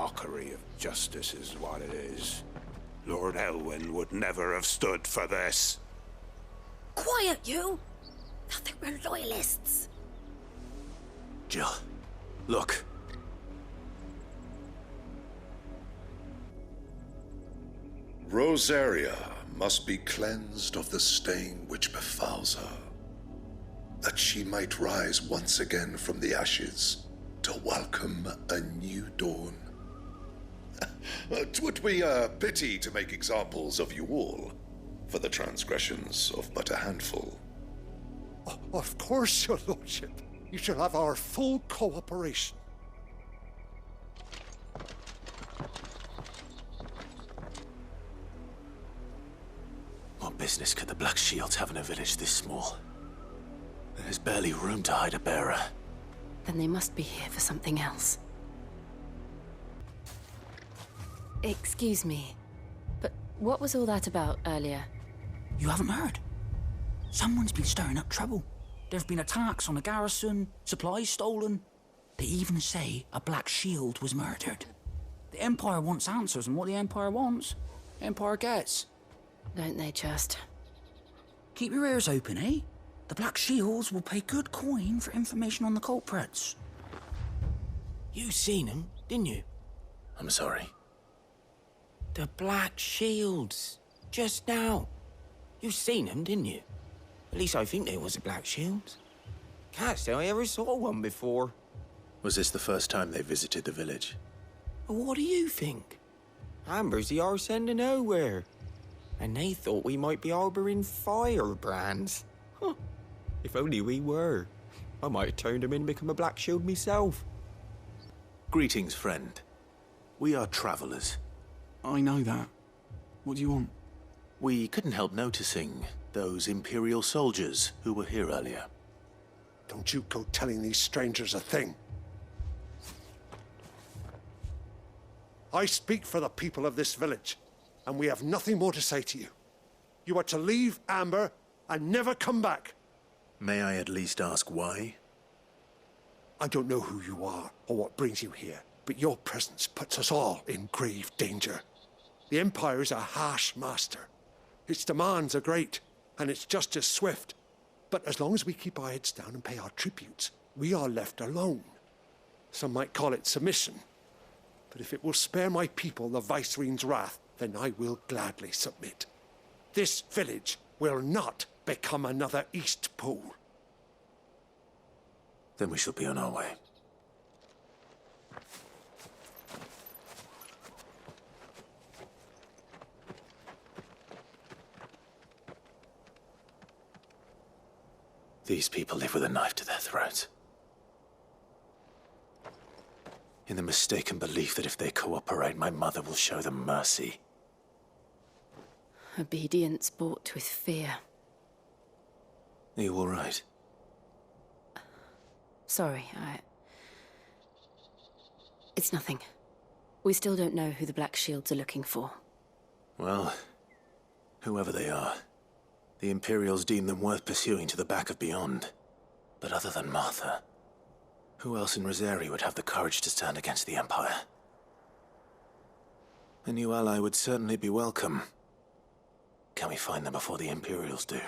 mockery of justice is what it is. Lord Elwyn would never have stood for this. Quiet, you! I think we're loyalists. Jill, look. Rosaria must be cleansed of the stain which befouls her, that she might rise once again from the ashes to welcome a new dawn. 'Twould be a pity to make examples of you all, for the transgressions of but a handful. Of course, your lordship. You shall have our full cooperation. What business could the Black Shields have in a village this small? There's barely room to hide a bearer. Then they must be here for something else. Excuse me, but what was all that about earlier? You haven't heard? Someone's been stirring up trouble. There've been attacks on the garrison, supplies stolen. They even say a Black Shield was murdered. The Empire wants answers, and what the Empire wants, Empire gets. Don't they just? Keep your ears open, eh? The Black Shields will pay good coin for information on the culprits. You seen him, didn't you? I'm sorry. The Black Shields. Just now. You seen them, didn't you? At least I think there was a Black Shield. Can't say I ever saw one before. Was this the first time they visited the village? But what do you think? Amber's the arse end of nowhere. And they thought we might be harboring firebrands. Huh. If only we were. I might have turned him in and become a Black Shield myself. Greetings, friend. We are travelers. I know that. What do you want? We couldn't help noticing those Imperial soldiers who were here earlier. Don't you go telling these strangers a thing. I speak for the people of this village, and we have nothing more to say to you. You are to leave Amber and never come back. May I at least ask why? I don't know who you are or what brings you here, but your presence puts us all in grave danger. The Empire is a harsh master. Its demands are great, and its justice swift. But as long as we keep our heads down and pay our tributes, we are left alone. Some might call it submission. But if it will spare my people the Viceroy's wrath, then I will gladly submit. This village will not become another East Pool. Then we shall be on our way. These people live with a knife to their throats. In the mistaken belief that if they cooperate, my mother will show them mercy. Obedience bought with fear. Are you all right? Sorry, It's nothing. We still don't know who the Black Shields are looking for. Well, whoever they are, the Imperials deem them worth pursuing to the back of beyond. But other than Martha, who else in Rosaria would have the courage to stand against the Empire? A new ally would certainly be welcome. Can we find them before the Imperials do?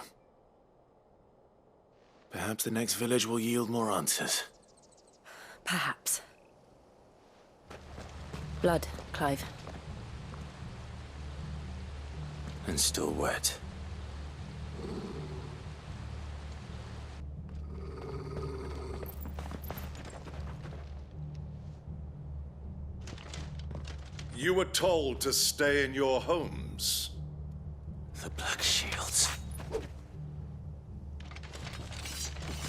Perhaps the next village will yield more answers. Perhaps. Blood, Clive. And still wet. You were told to stay in your homes. The Black Shields.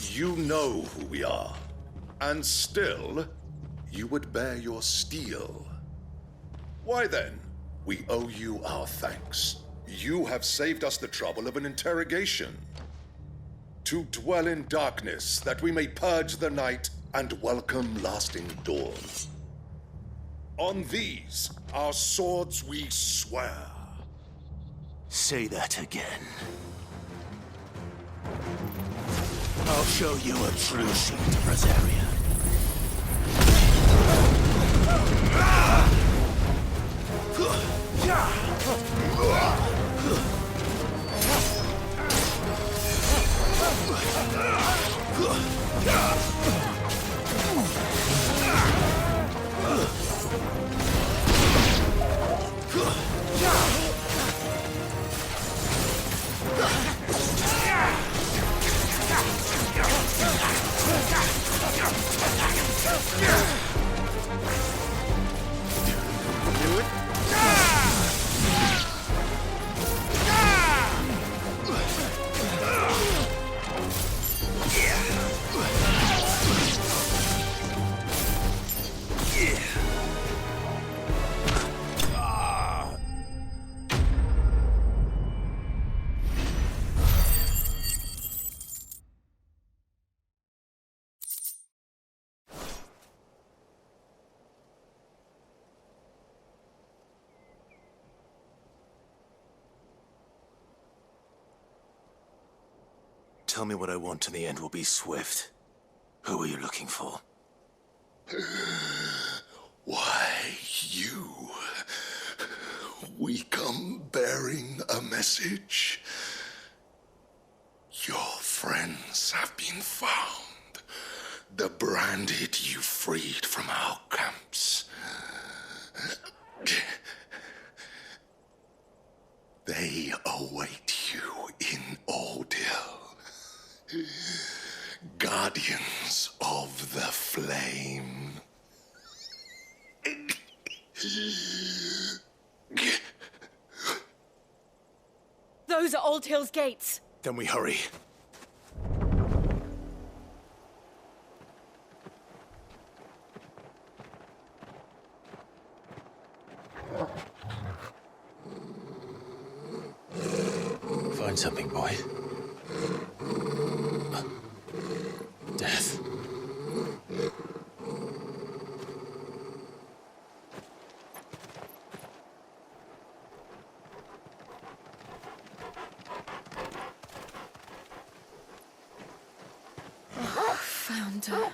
You know who we are, and still, you would bear your steel. Why then, we owe you our thanks. You have saved us the trouble of an interrogation. To dwell in darkness, that we may purge the night and welcome lasting dawn. On these, our swords we swear. Say that again. I'll show you a true shield of Rosaria. Tell me what I want and the end will be swift. Who are you looking for? Why, you. We come bearing a message. Your friends have been found. The branded you freed from our camps. They await you in Ordeal. Guardians of the Flame. Those are Old Hill's gates. Then we hurry. Find something, boy. Death. Found her.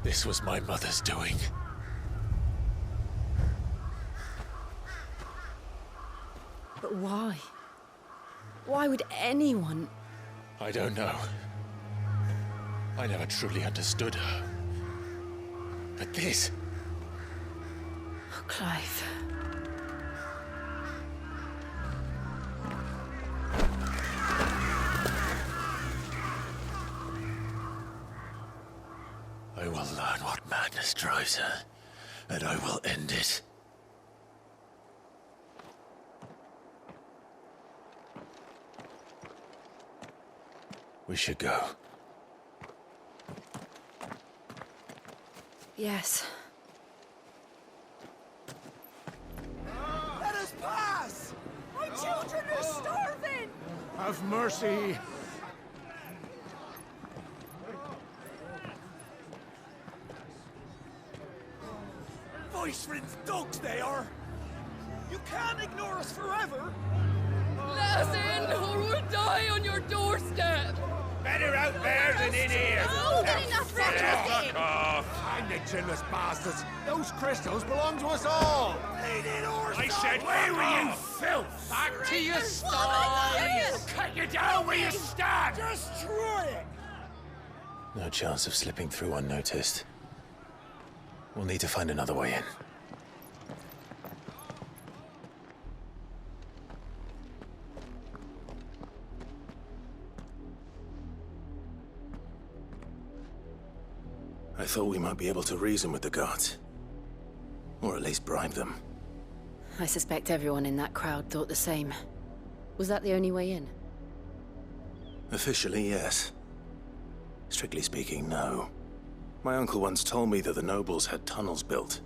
This was my mother's doing. But why? Why would anyone? I don't know. I never truly understood her. But this... Oh, Clive. I will learn what madness drives her, and I will end it. We should go. Yes. Let us pass! My children are starving! Have mercy! Voice-friends dogs they are! You can't ignore us forever! Let us in, or we'll die on your doorstep! Better out there than in here. Oh, good enough for Fuck off! Find the chinless bastards! Those crystals belong to us all! I said, away with you, filth! Back to your sties! Cut you down where you stand! Destroy it! No chance of slipping through unnoticed. We'll need to find another way in. I thought we might be able to reason with the guards. Or at least bribe them. I suspect everyone in that crowd thought the same. Was that the only way in? Officially, yes. Strictly speaking, no. My uncle once told me that the nobles had tunnels built,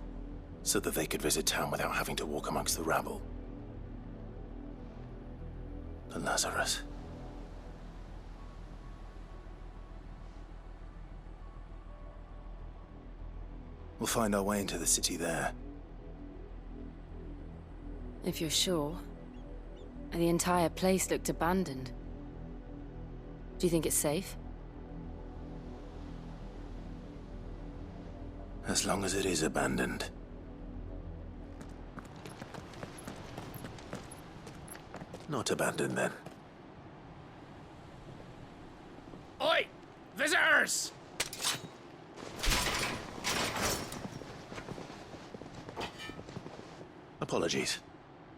so that they could visit town without having to walk amongst the rabble. The Lazarus. We'll find our way into the city there. If you're sure. The entire place looked abandoned. Do you think it's safe? As long as it is abandoned. Not abandoned, then. Oi! Visitors! Apologies.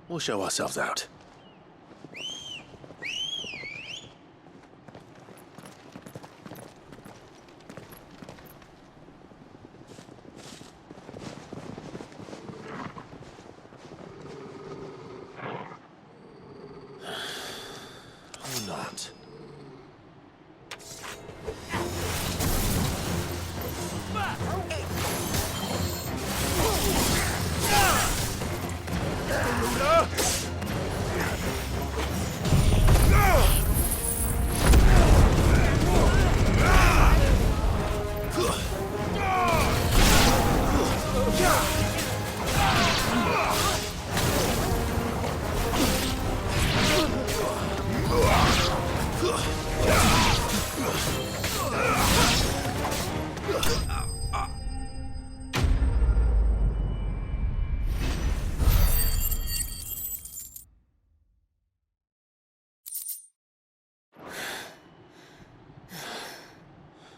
We'll show ourselves out. Or not.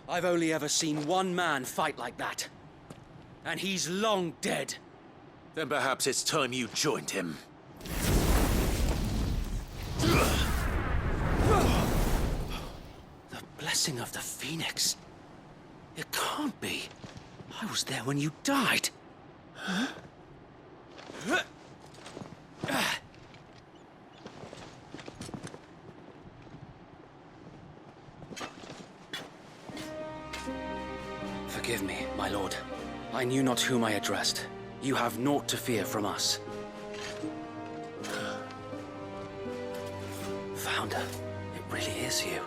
I've only ever seen one man fight like that. And he's long dead. Then perhaps it's time you joined him. The blessing of the Phoenix. It can't be. I was there when you died. Forgive me, my lord. I knew not whom I addressed. You have naught to fear from us. Founder, it really is you.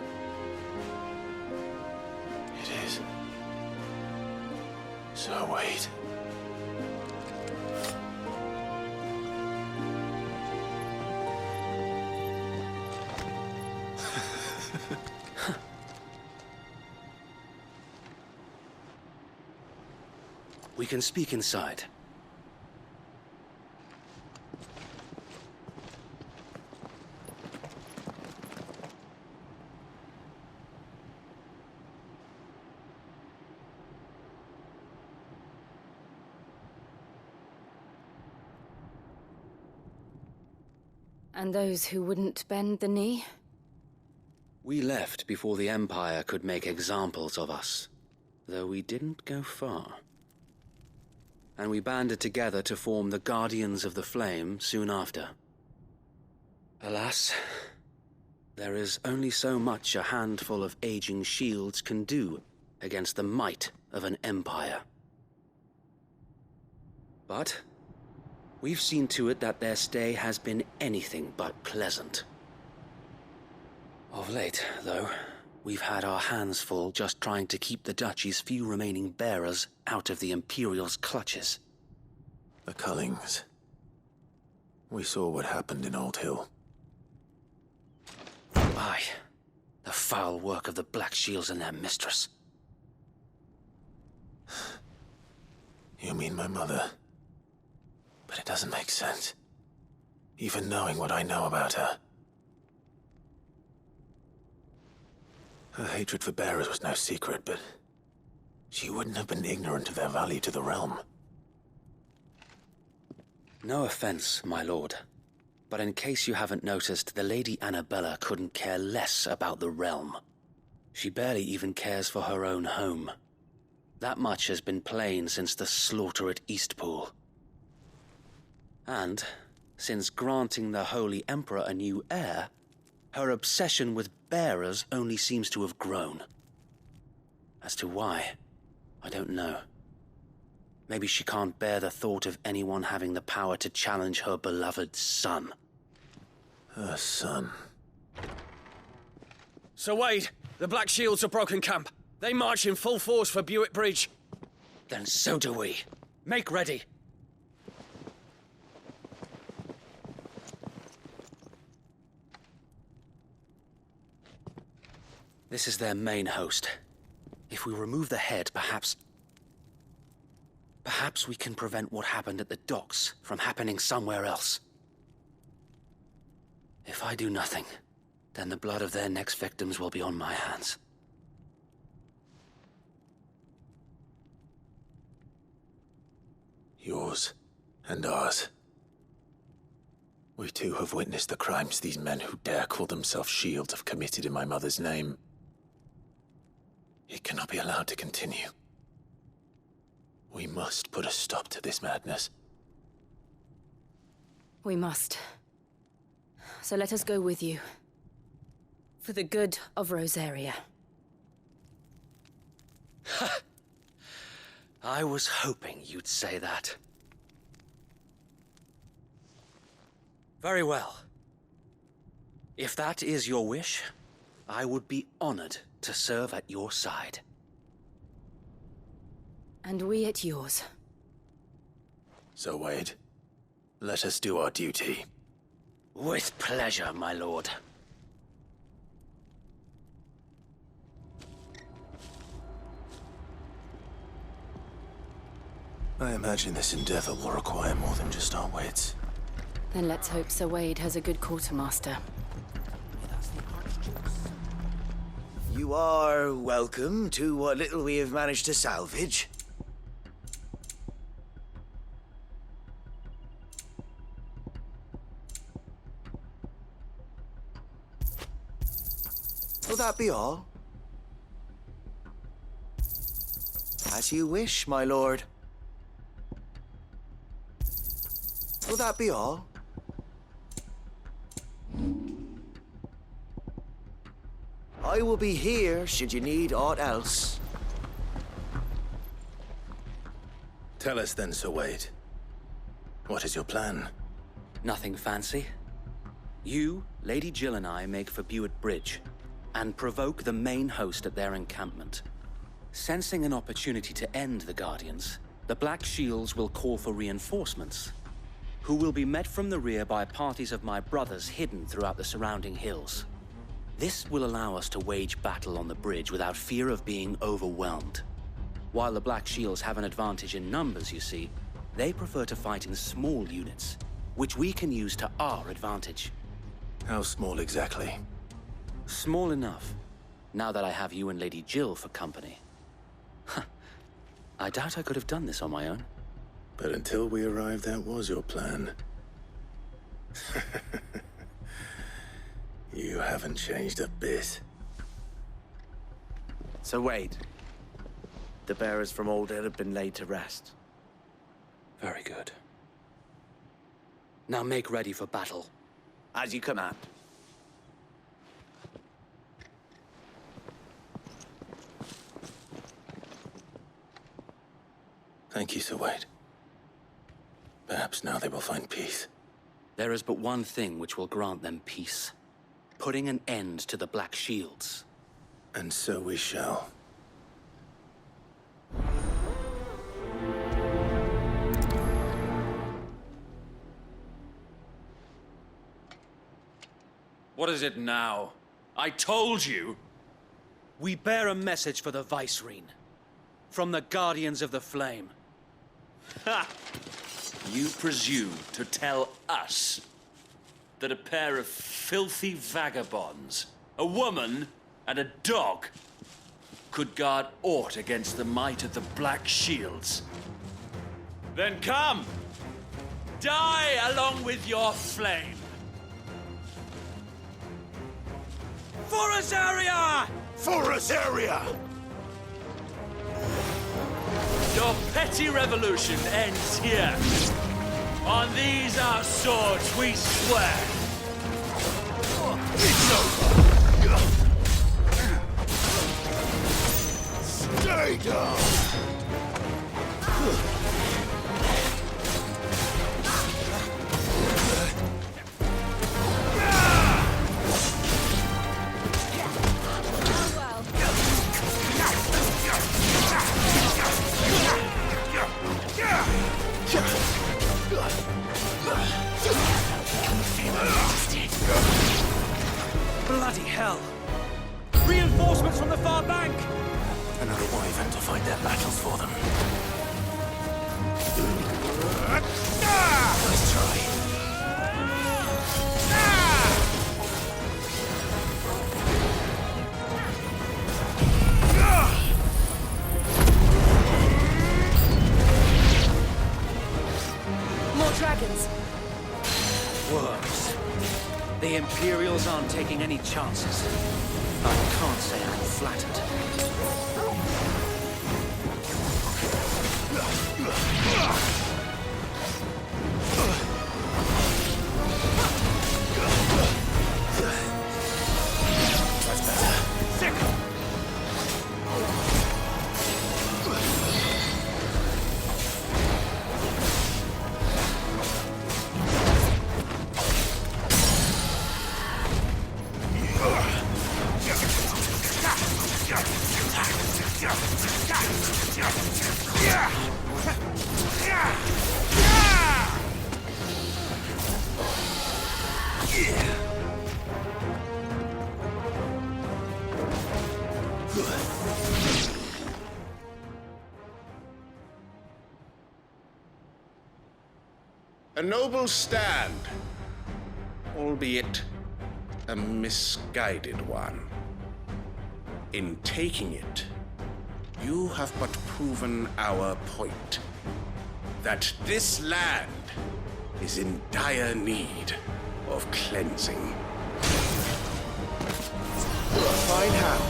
It is. So wait. We can speak inside. And those who wouldn't bend the knee? We left before the Empire could make examples of us, though we didn't go far. And we banded together to form the Guardians of the Flame soon after. Alas, there is only so much a handful of aging shields can do against the might of an empire. But we've seen to it that their stay has been anything but pleasant. Of late, though, we've had our hands full just trying to keep the Duchy's few remaining bearers out of the Imperial's clutches. The Cullings. We saw what happened in Old Hill. Aye, the foul work of the Black Shields and their mistress. You mean my mother? But it doesn't make sense. Even knowing what I know about her. Her hatred for bearers was no secret, but she wouldn't have been ignorant of their value to the realm. No offense, my lord, but in case you haven't noticed, the Lady Annabella couldn't care less about the realm. She barely even cares for her own home. That much has been plain since the slaughter at Eastpool. And, since granting the Holy Emperor a new heir, her obsession with bearers only seems to have grown. As to why, I don't know. Maybe she can't bear the thought of anyone having the power to challenge her beloved son. Her son. Sir Wade, the Black Shields have broken camp. They march in full force for Buick Bridge. Then so do we. Make ready. This is their main host. If we remove the head, perhaps we can prevent what happened at the docks from happening somewhere else. If I do nothing, then the blood of their next victims will be on my hands. Yours and ours. We too have witnessed the crimes these men who dare call themselves shields have committed in my mother's name. It cannot be allowed to continue. We must put a stop to this madness. We must. So let us go with you. For the good of Rosaria. I was hoping you'd say that. Very well. If that is your wish, I would be honored to serve at your side. And we at yours. So, Wade, let us do our duty. With pleasure, my lord. I imagine this endeavor will require more than just our wits. Then let's hope Sir Wade has a good quartermaster. You are welcome to what little we have managed to salvage. Will that be all? As you wish, my lord. Will that be all? I will be here should you need aught else. Tell us then, Sir Wade. What is your plan? Nothing fancy. You, Lady Jill and I make for Buett Bridge and provoke the main host at their encampment. Sensing an opportunity to end the Guardians, the Black Shields will call for reinforcements, who will be met from the rear by parties of my brothers hidden throughout the surrounding hills. This will allow us to wage battle on the bridge without fear of being overwhelmed. While the Black Shields have an advantage in numbers, you see, they prefer to fight in small units, which we can use to our advantage. How small exactly? Small enough, now that I have you and Lady Jill for company. I doubt I could have done this on my own. But until we arrived, that was your plan. You haven't changed a bit. So Wade, the bearers from Old Inn have been laid to rest. Very good. Now make ready for battle. As you command. Thank you, Sir Wade. Perhaps now they will find peace. There is but one thing which will grant them peace. Putting an end to the Black Shields. And so we shall. What is it now? I told you! We bear a message for the Vicereine. From the Guardians of the Flame. Ha! You presume to tell us that a pair of filthy vagabonds, a woman and a dog, could guard aught against the might of the Black Shields? Then come! Die along with your flame! For Rosaria! For Rosaria! Your petty revolution ends here. On these our swords we swear. It's over! Stay down! Bloody hell! Reinforcements! Reinforcements from the far bank! Another wyvern to fight their battles for them. Nice try. More dragons. Worse. The Imperials aren't taking any chances. I can't say I'm flattered. That's better. Sick! A noble stand, albeit a misguided one. In taking it, you have but proven our point. That this land is in dire need of cleansing. Fine how.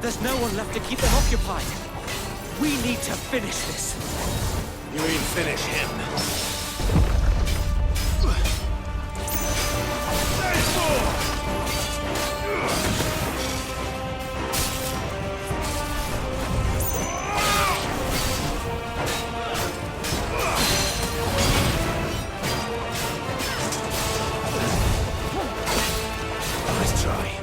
There's no one left to keep them occupied. We need to finish this. You mean finish him? Nice try.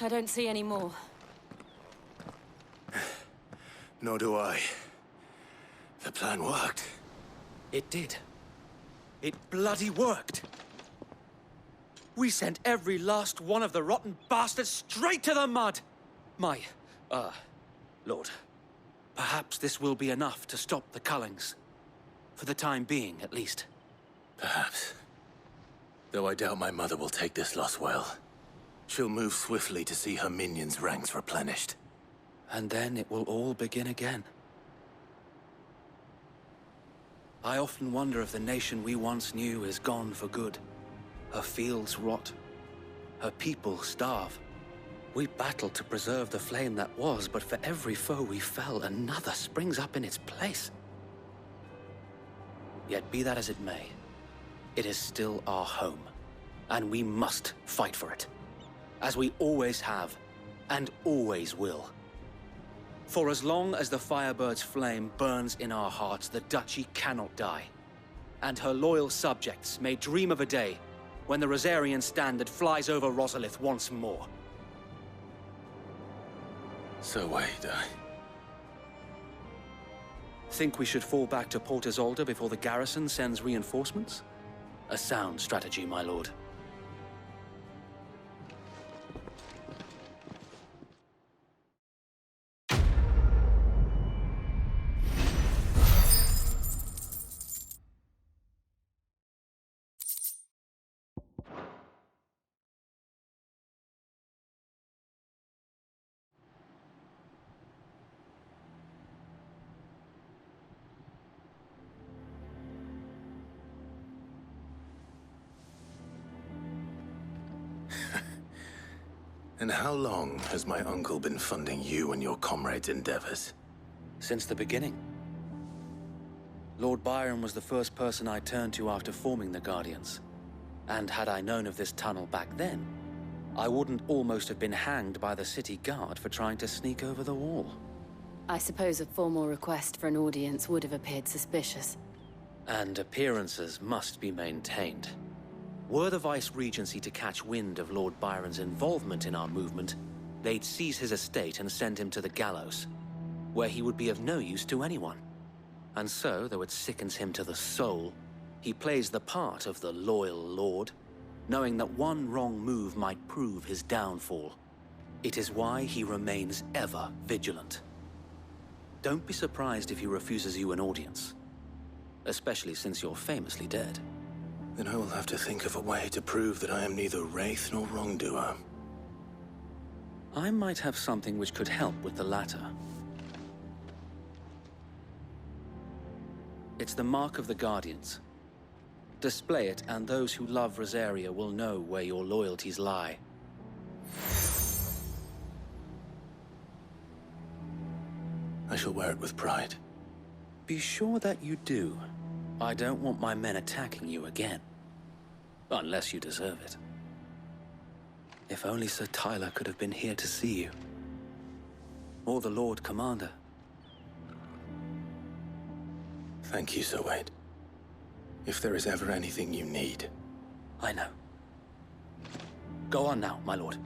I don't see any more. Nor do I. The plan worked. It did. It bloody worked. We sent every last one of the rotten bastards straight to the mud! My, Lord, perhaps this will be enough to stop the Cullings. For the time being, at least. Perhaps. Though I doubt my mother will take this loss well. She'll move swiftly to see her minions' ranks replenished. And then it will all begin again. I often wonder if the nation we once knew is gone for good. Her fields rot. Her people starve. We battled to preserve the flame that was, but for every foe we fell, another springs up in its place. Yet be that as it may, it is still our home, and we must fight for it, as we always have, and always will. For as long as the Firebird's flame burns in our hearts, the Duchy cannot die, and her loyal subjects may dream of a day when the Rosarian standard flies over Rosalith once more. So wait, Think we should fall back to Port Isolde before the garrison sends reinforcements? A sound strategy, my lord. And how long has my uncle been funding you and your comrades' endeavors? Since the beginning. Lord Byron was the first person I turned to after forming the Guardians. And had I known of this tunnel back then, I wouldn't almost have been hanged by the city guard for trying to sneak over the wall. I suppose a formal request for an audience would have appeared suspicious. And appearances must be maintained. Were the Vice-Regency to catch wind of Lord Byron's involvement in our movement, they'd seize his estate and send him to the gallows, where he would be of no use to anyone. And so, though it sickens him to the soul, he plays the part of the loyal lord, knowing that one wrong move might prove his downfall. It is why he remains ever vigilant. Don't be surprised if he refuses you an audience, especially since you're famously dead. Then I will have to think of a way to prove that I am neither wraith nor wrongdoer. I might have something which could help with the latter. It's the mark of the Guardians. Display it, and those who love Rosaria will know where your loyalties lie. I shall wear it with pride. Be sure that you do. I don't want my men attacking you again. Unless you deserve it. If only Sir Tyler could have been here to see you. Or the Lord Commander. Thank you, Sir Wade. If there is ever anything you need. I know. Go on now, my lord.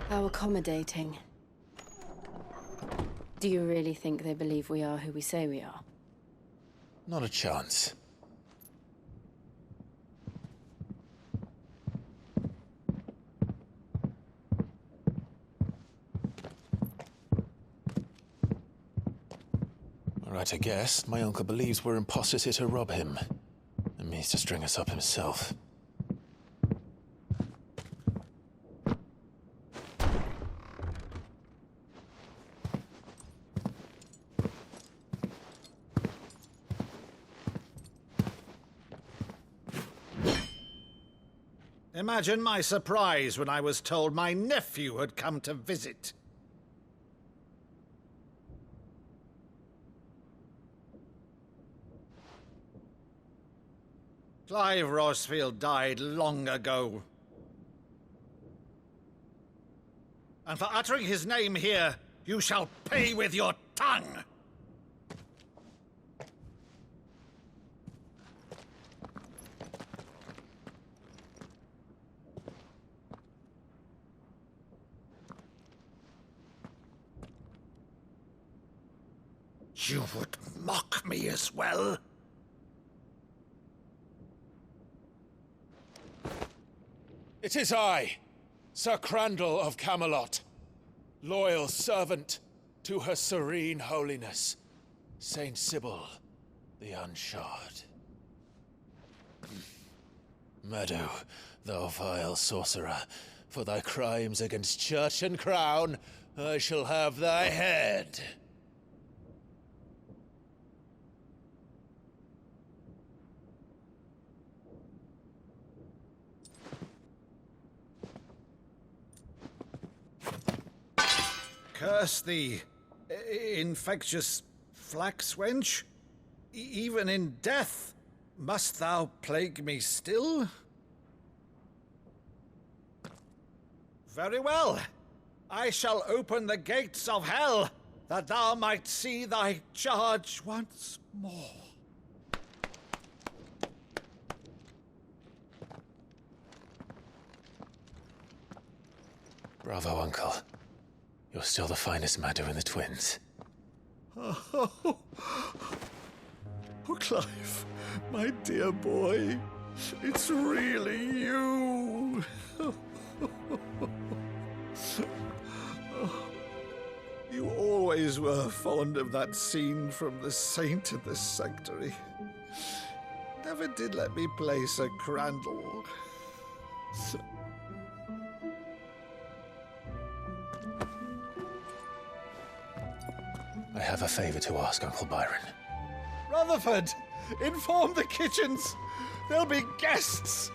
How accommodating. Do you really think they believe we are who we say we are? Not a chance. Right, I guess. My uncle believes we're imposters here to rob him. And means to string us up himself. Imagine my surprise when I was told my nephew had come to visit. Clive Rosfield died long ago. And for uttering his name here, you shall pay with your tongue! You would mock me as well? It is I, Sir Crandall of Camelot, loyal servant to Her Serene Holiness, Saint Sybil the Unshod. Meadow, thou vile sorcerer, for thy crimes against church and crown, I shall have thy head. Curse thee, infectious flax wench. Even in death, must thou plague me still? Very well. I shall open the gates of hell, that thou might see thy charge once more. Bravo, Uncle. You're still the finest Meadow in the twins. Oh, Clive, my dear boy, it's really you. You always were fond of that scene from The Saint and the Sanctuary. Never did let me play Sir Crandall. I have a favor to ask, Uncle Byron. Rutherford, inform the kitchens. There'll be guests.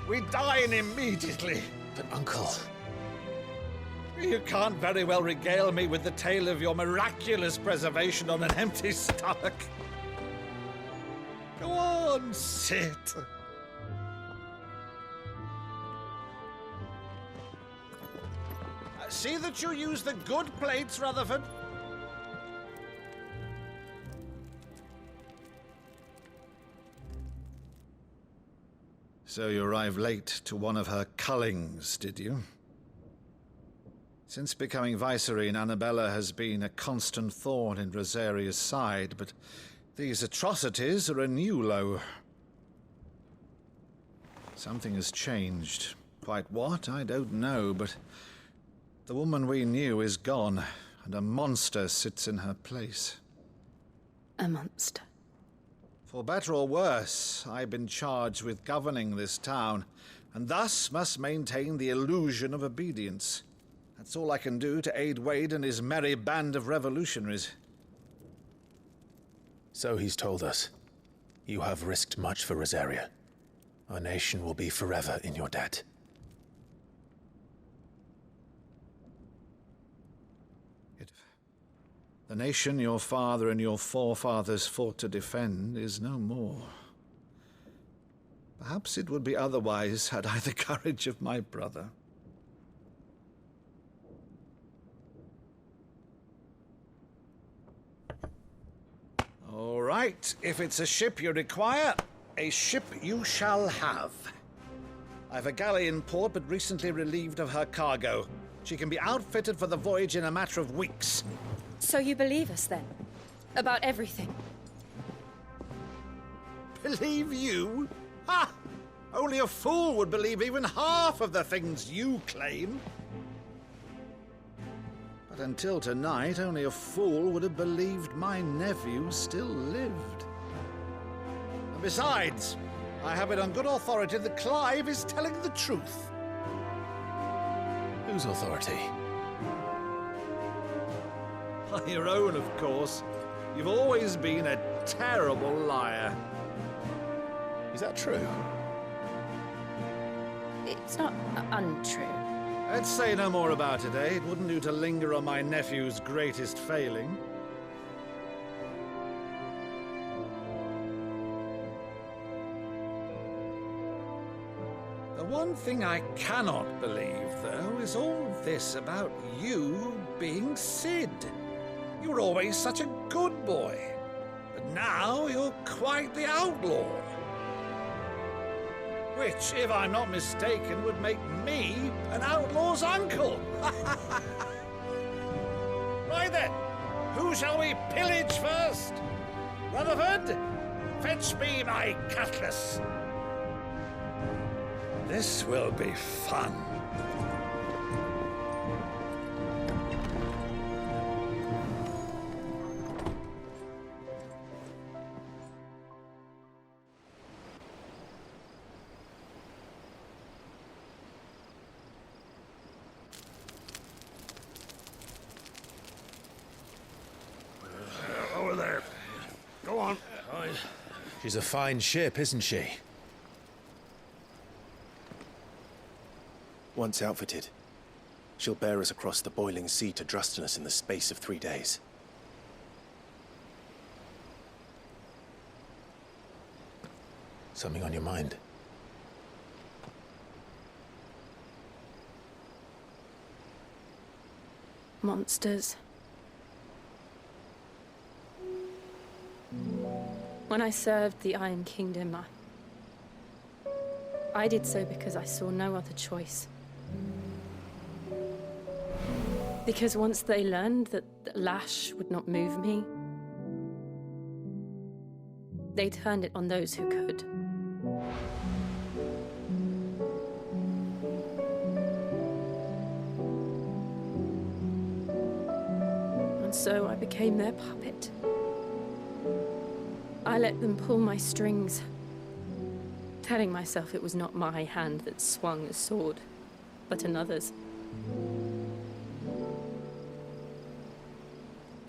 We dine immediately. But, Uncle... You can't very well regale me with the tale of your miraculous preservation on an empty stomach. Go on, sit. See that you use the good plates, Rutherford. So you arrived late to one of her cullings, did you? Since becoming Vicereine, Annabella has been a constant thorn in Rosaria's side, but these atrocities are a new low. Something has changed. Quite what, I don't know, but the woman we knew is gone, and a monster sits in her place. A monster? For better or worse, I've been charged with governing this town, and thus must maintain the illusion of obedience. That's all I can do to aid Wade and his merry band of revolutionaries. So he's told us. You have risked much for Rosaria. Our nation will be forever in your debt. The nation your father and your forefathers fought to defend is no more. Perhaps it would be otherwise had I the courage of my brother. All right, if it's a ship you require, a ship you shall have. I've a galley in port, but recently relieved of her cargo. She can be outfitted for the voyage in a matter of weeks. So you believe us, then? About everything? Believe you? Ha! Only a fool would believe even half of the things you claim. But until tonight, only a fool would have believed my nephew still lived. And besides, I have it on good authority that Clive is telling the truth. Whose authority? Your own, of course. You've always been a terrible liar. Is that true? It's not untrue. Let's say no more about it, eh? It wouldn't do to linger on my nephew's greatest failing. The one thing I cannot believe, though, is all this about you being Sid. You were always such a good boy, but now you're quite the outlaw. Which, if I'm not mistaken, would make me an outlaw's uncle. Right then, Who shall we pillage first? Rutherford, fetch me my cutlass. This will be fun. Over there. Go on. She's a fine ship, isn't she? Once outfitted, she'll bear us across the boiling sea to Drustinus in the space of 3 days. Something on your mind? Monsters. When I served the Iron Kingdom, I did so because I saw no other choice. Because once they learned that the lash would not move me, they turned it on those who could. And so I became their puppet. I let them pull my strings, telling myself it was not my hand that swung a sword, but another's.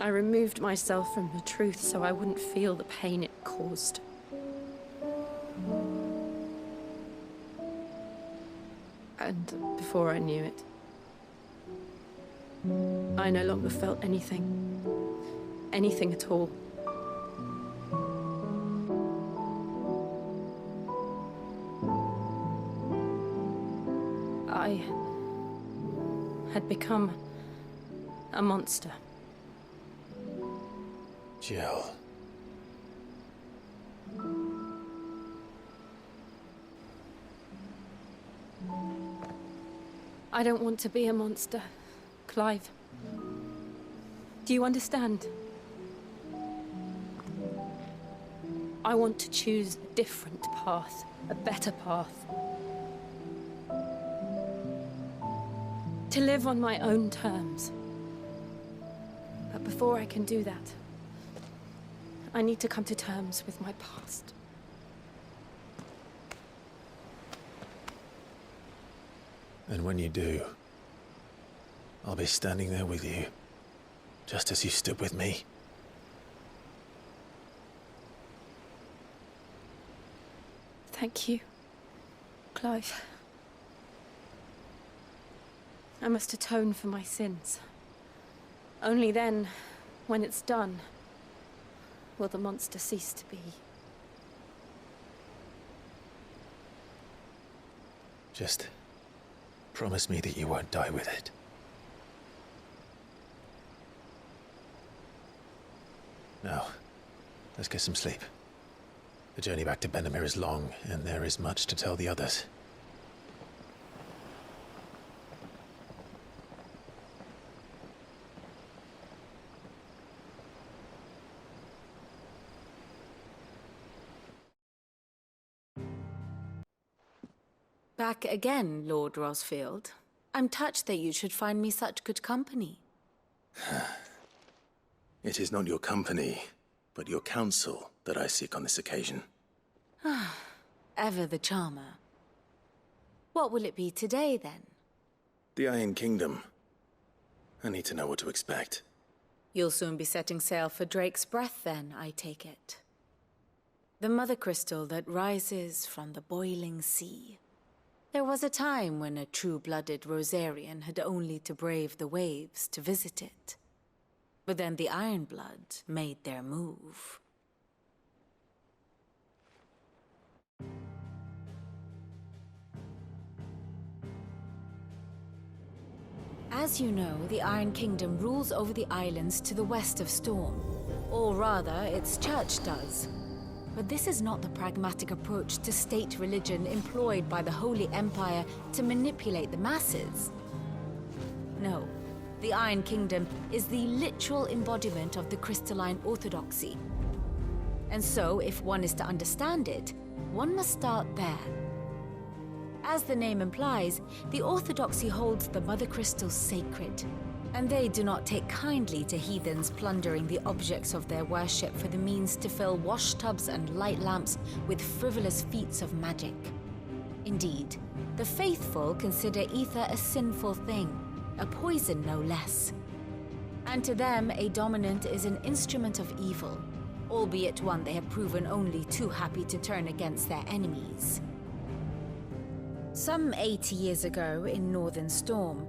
I removed myself from the truth so I wouldn't feel the pain it caused. And before I knew it, I no longer felt anything. Anything at all. I had become a monster. Jill. I don't want to be a monster, Clive. Do you understand? I want to choose a different path, a better path. To live on my own terms. But before I can do that, I need to come to terms with my past. And when you do, I'll be standing there with you, just as you stood with me. Thank you, Clive. I must atone for my sins. Only then, when it's done, will the monster cease to be. Just promise me that you won't die with it. Now, let's get some sleep. The journey back to Benamir is long, and there is much to tell the others. Back again, Lord Rosfield. I'm touched that you should find me such good company. It is not your company, but your counsel that I seek on this occasion. Ever the charmer. What will it be today, then? The Iron Kingdom. I need to know what to expect. You'll soon be setting sail for Drake's Breath, then, I take it. The mother crystal that rises from the boiling sea. There was a time when a true-blooded Rosarian had only to brave the waves to visit it. But then the Ironblood made their move. As you know, the Iron Kingdom rules over the islands to the west of Storm. Or rather, its church does. But this is not the pragmatic approach to state religion employed by the Holy Empire to manipulate the masses. No, the Iron Kingdom is the literal embodiment of the crystalline orthodoxy. And so, if one is to understand it, one must start there. As the name implies, the orthodoxy holds the Mother Crystal sacred, and they do not take kindly to heathens plundering the objects of their worship for the means to fill washtubs and light lamps with frivolous feats of magic. Indeed, the faithful consider ether a sinful thing, a poison no less. And to them, a dominant is an instrument of evil, albeit one they have proven only too happy to turn against their enemies. Some 80 years ago, in Northern Storm,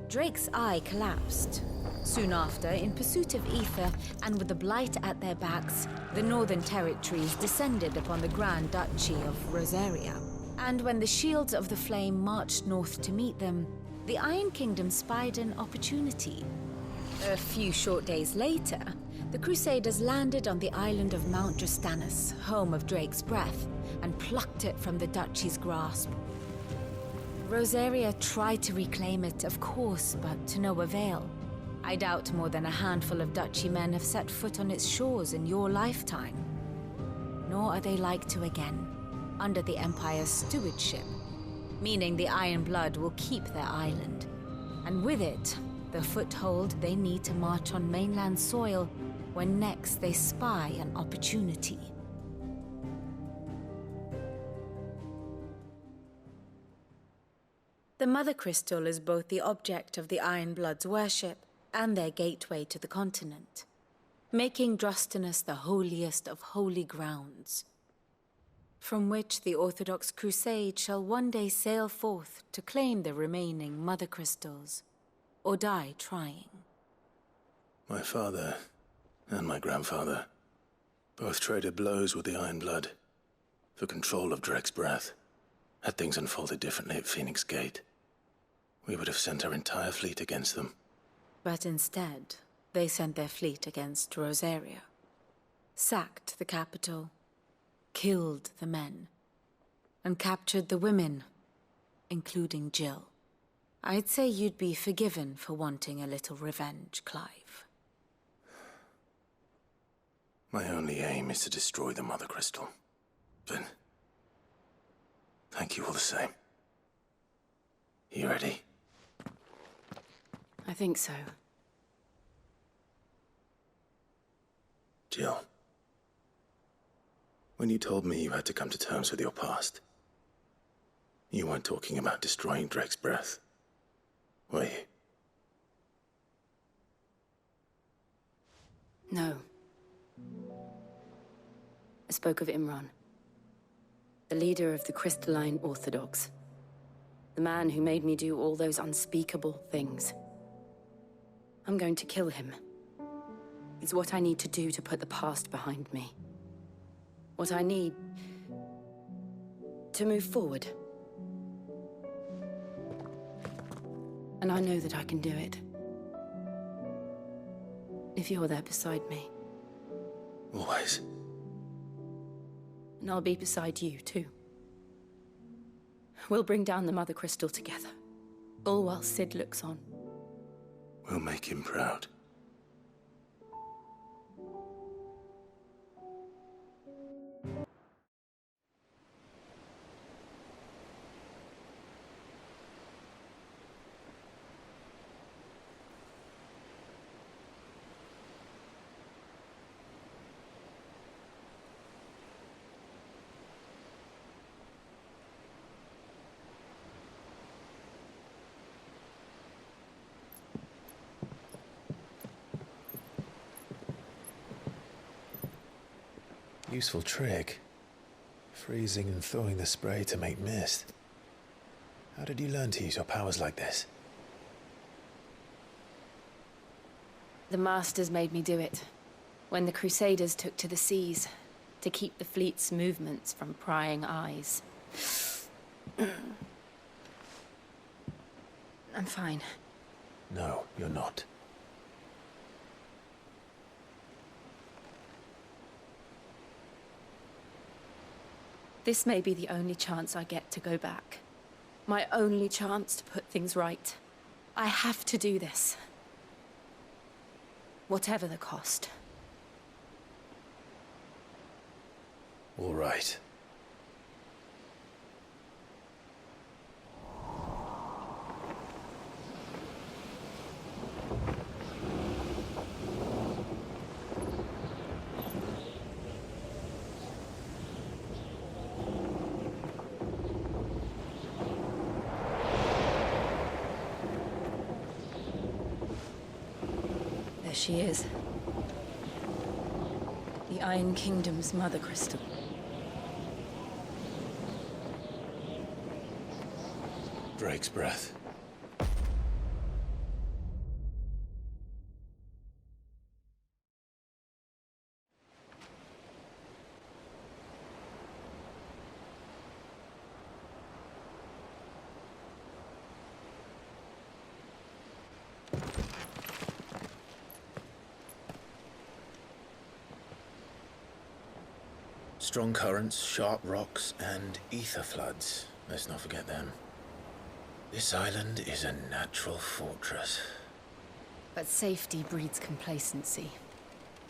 Drake's eye collapsed. Soon after, in pursuit of ether and with the Blight at their backs, the Northern Territories descended upon the Grand Duchy of Rosaria. And when the Shields of the Flame marched north to meet them, the Iron Kingdom spied an opportunity. A few short days later, the Crusaders landed on the island of Mount Drastanus, home of Drake's breath, and plucked it from the duchy's grasp. Rosaria tried to reclaim it, of course, but to no avail. I doubt more than a handful of duchy men have set foot on its shores in your lifetime. Nor are they like to again, under the Empire's stewardship, meaning the Iron Blood will keep their island, and with it, the foothold they need to march on mainland soil when next they spy an opportunity. The Mother Crystal is both the object of the Iron Blood's worship and their gateway to the continent, making Drastanus the holiest of holy grounds, from which the Orthodox Crusade shall one day sail forth to claim the remaining Mother Crystals, or die trying. My father and my grandfather both traded blows with the Iron Blood for control of Drake's breath. Had things unfolded differently at Phoenix Gate, we would have sent our entire fleet against them. But instead, they sent their fleet against Rosaria, sacked the capital, killed the men, and captured the women, including Jill. I'd say you'd be forgiven for wanting a little revenge, Clive. My only aim is to destroy the Mother Crystal. But thank you all the same. You ready? I think so. Jill, when you told me you had to come to terms with your past, you weren't talking about destroying Drake's breath, were you? No. I spoke of Imran, the leader of the Crystalline Orthodox. The man who made me do all those unspeakable things. I'm going to kill him. It's what I need to do to put the past behind me. What I need to move forward. And I know that I can do it. If you're there beside me. Always. And I'll be beside you, too. We'll bring down the Mother Crystal together, all while Sid looks on. We'll make him proud. Useful trick. Freezing and thawing the spray to make mist. How did you learn to use your powers like this? The Masters made me do it, when the Crusaders took to the seas, to keep the fleet's movements from prying eyes. I'm fine. No, you're not. This may be the only chance I get to go back. My only chance to put things right. I have to do this. Whatever the cost. All right. There she is. The Iron Kingdom's Mother Crystal. Drake's breath. Strong currents, sharp rocks, and ether floods. Let's not forget them. This island is a natural fortress. But safety breeds complacency,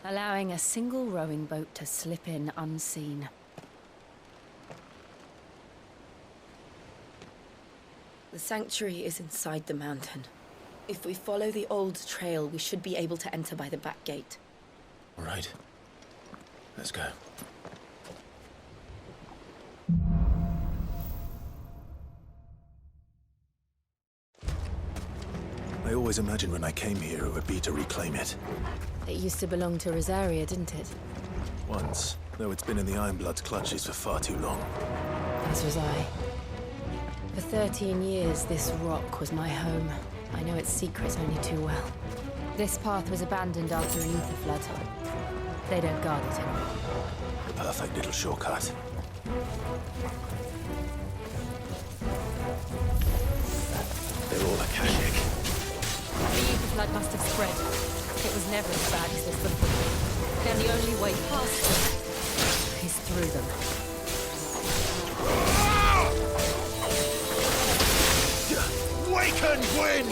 allowing a single rowing boat to slip in unseen. The sanctuary is inside the mountain. If we follow the old trail, we should be able to enter by the back gate. All right. Let's go. I always imagined when I came here it would be to reclaim it. It used to belong to Rosaria, didn't it? Once, though it's been in the Ironblood's clutches for far too long. As was I. For 13 years, this rock was my home. I know its secrets only too well. This path was abandoned after an ether flood. They don't guard it anymore. The perfect little shortcut. They're all Akashic. The ether flood must have spread. It was never as bad as this before. Then the only way past them is through them. Waken, wind!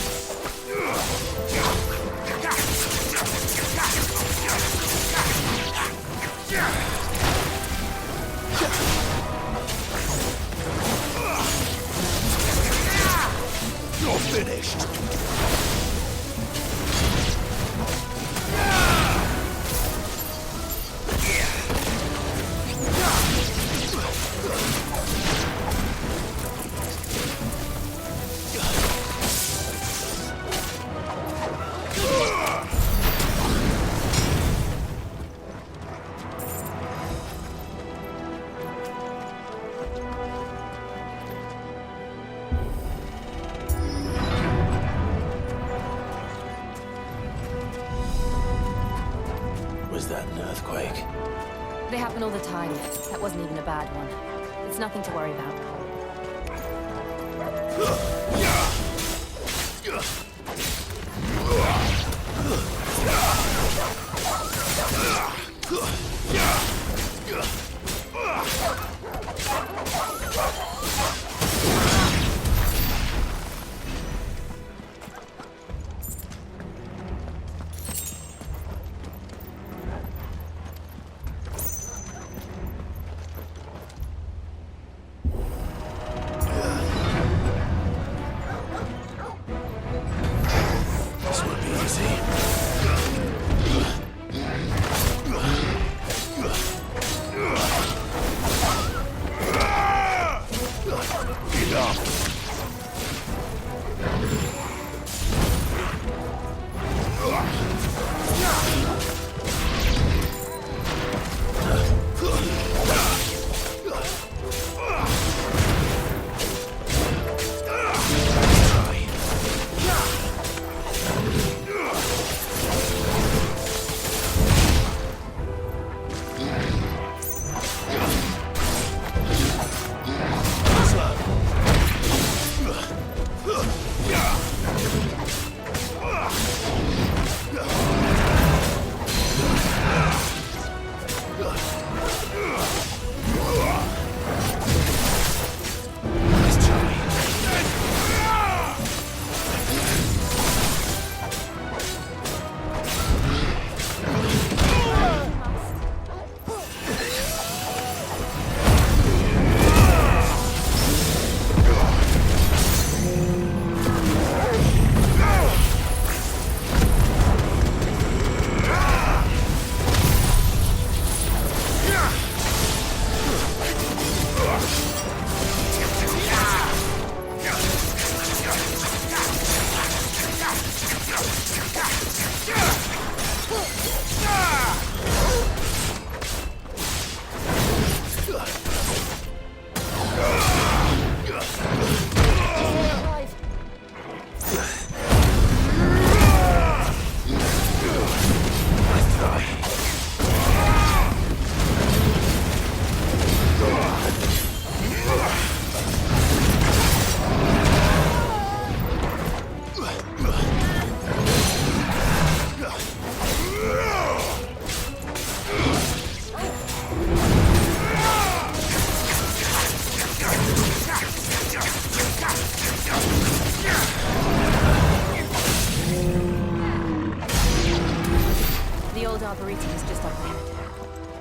You're finished! Was that an earthquake? They happen all the time. That wasn't even a bad one. It's nothing to worry about.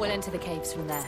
We'll enter the caves from there.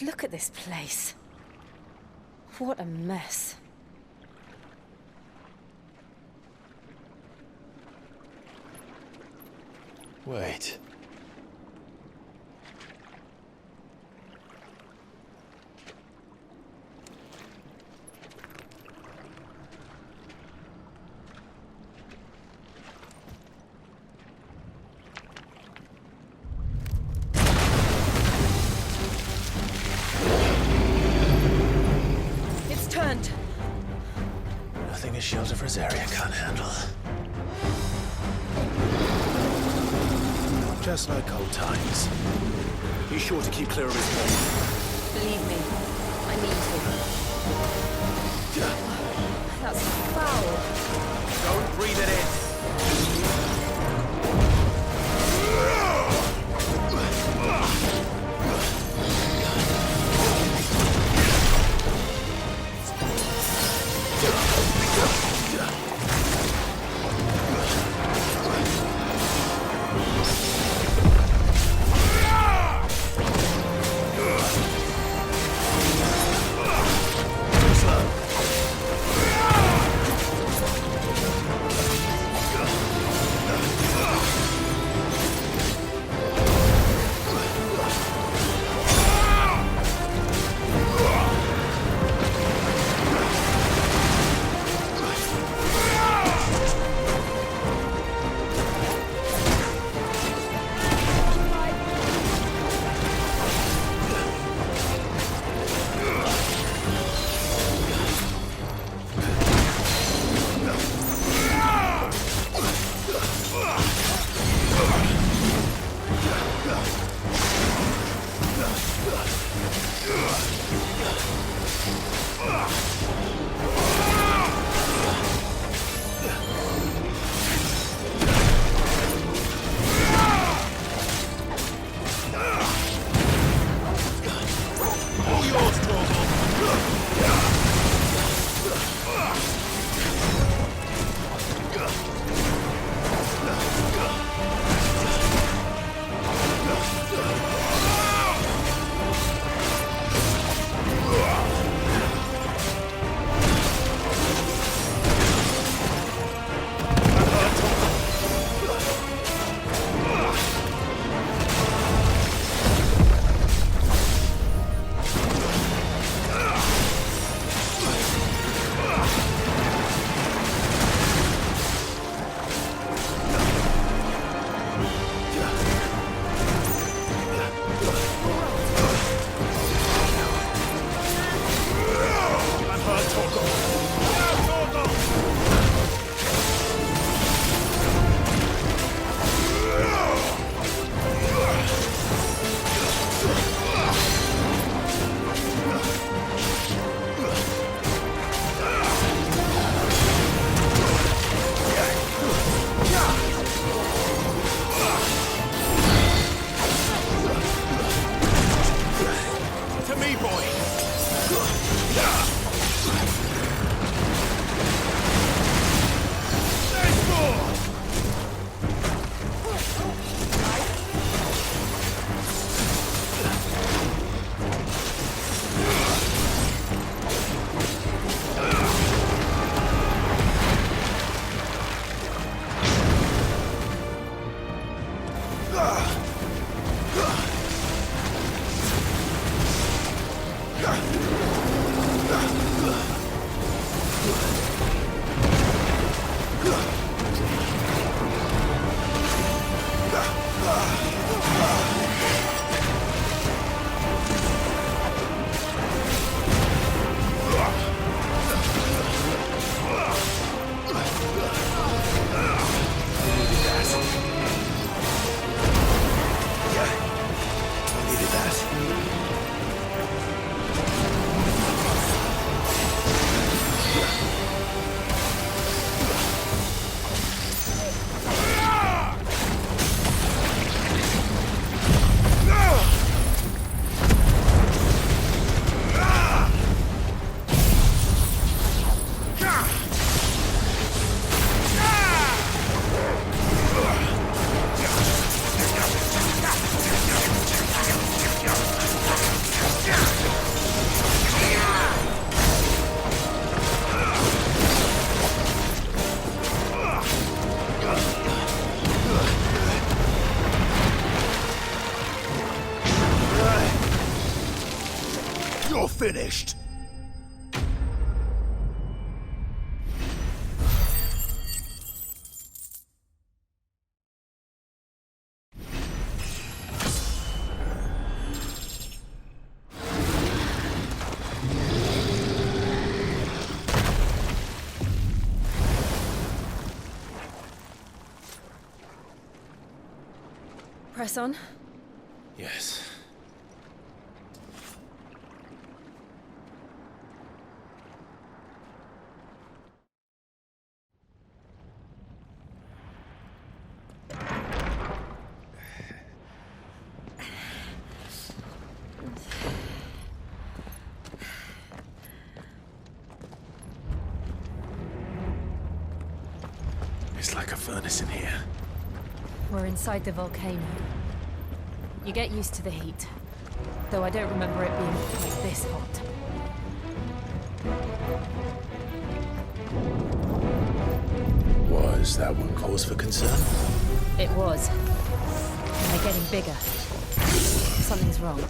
Look at this place. What a mess. Wait. Nothing a shield of Rosaria can't handle. Just like old times. Be sure to keep clear of his home. Believe me, I mean to. That's foul. Don't breathe it in. You're finished! Press on. Yes. It's like a furnace in here. We're inside the volcano. You get used to the heat. Though I don't remember it being like this hot. Was that one cause for concern? It was. And they're getting bigger. Something's wrong.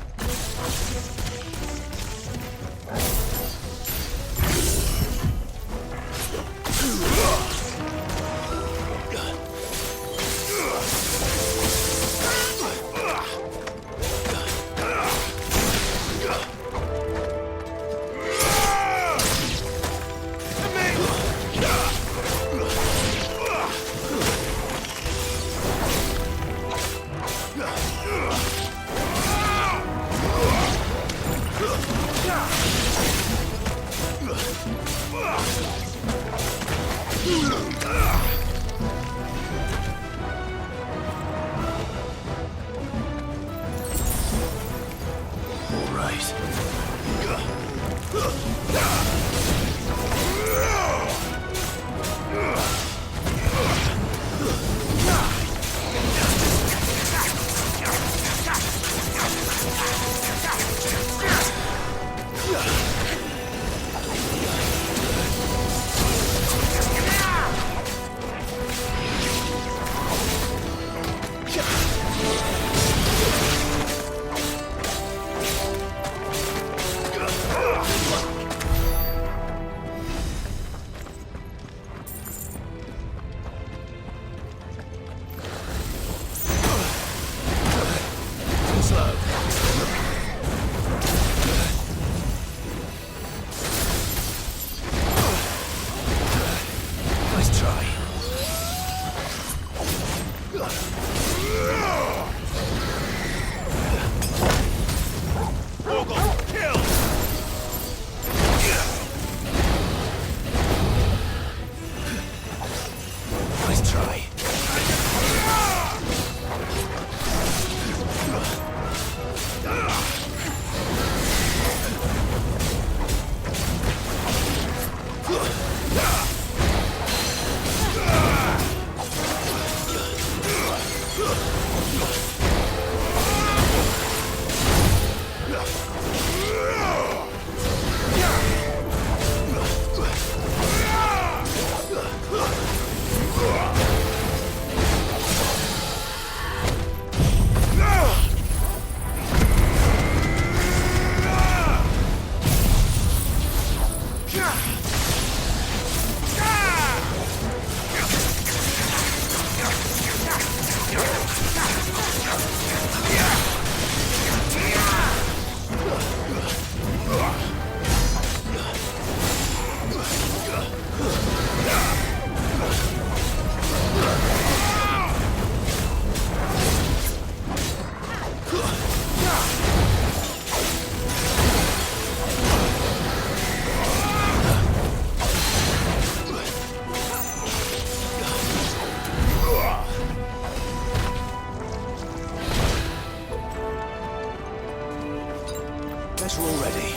Guess we're all ready.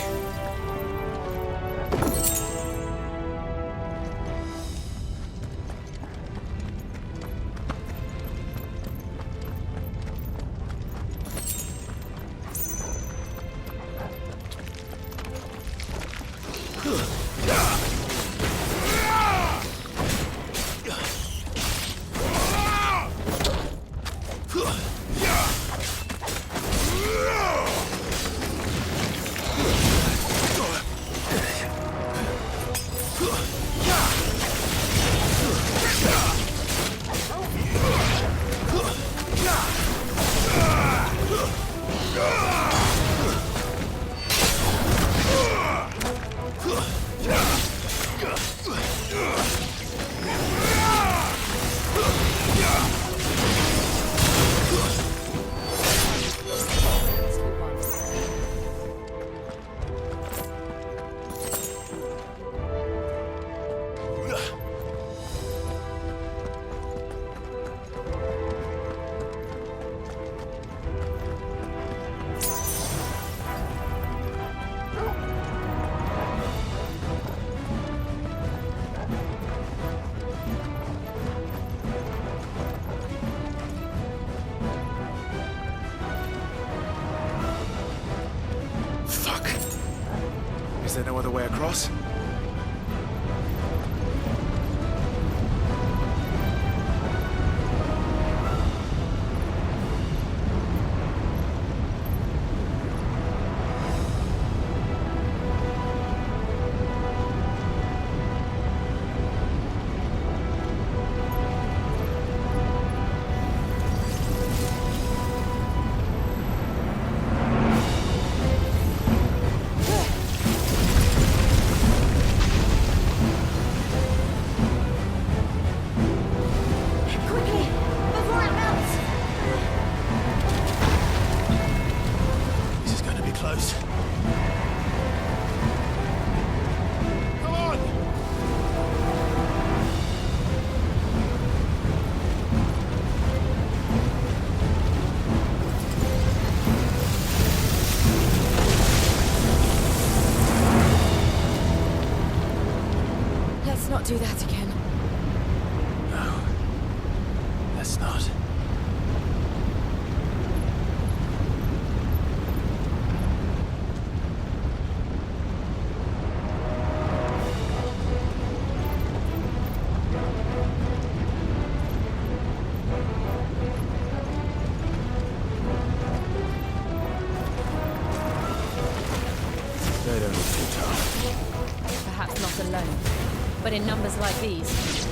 Is there no other way across? Do that again. No. Let's not. They don't look too tough. Perhaps not alone, but in numbers like these.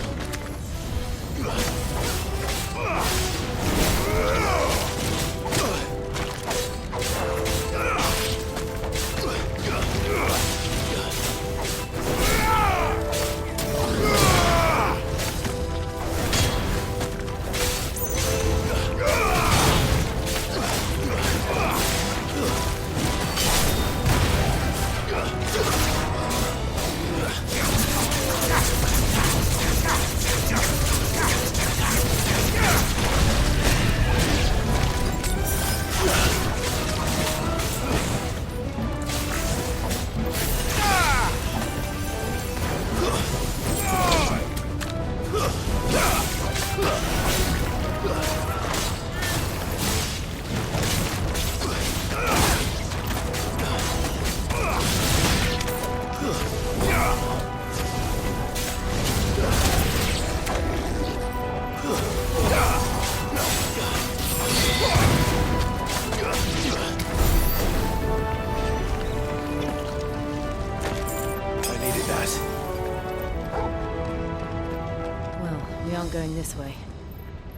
Going this way.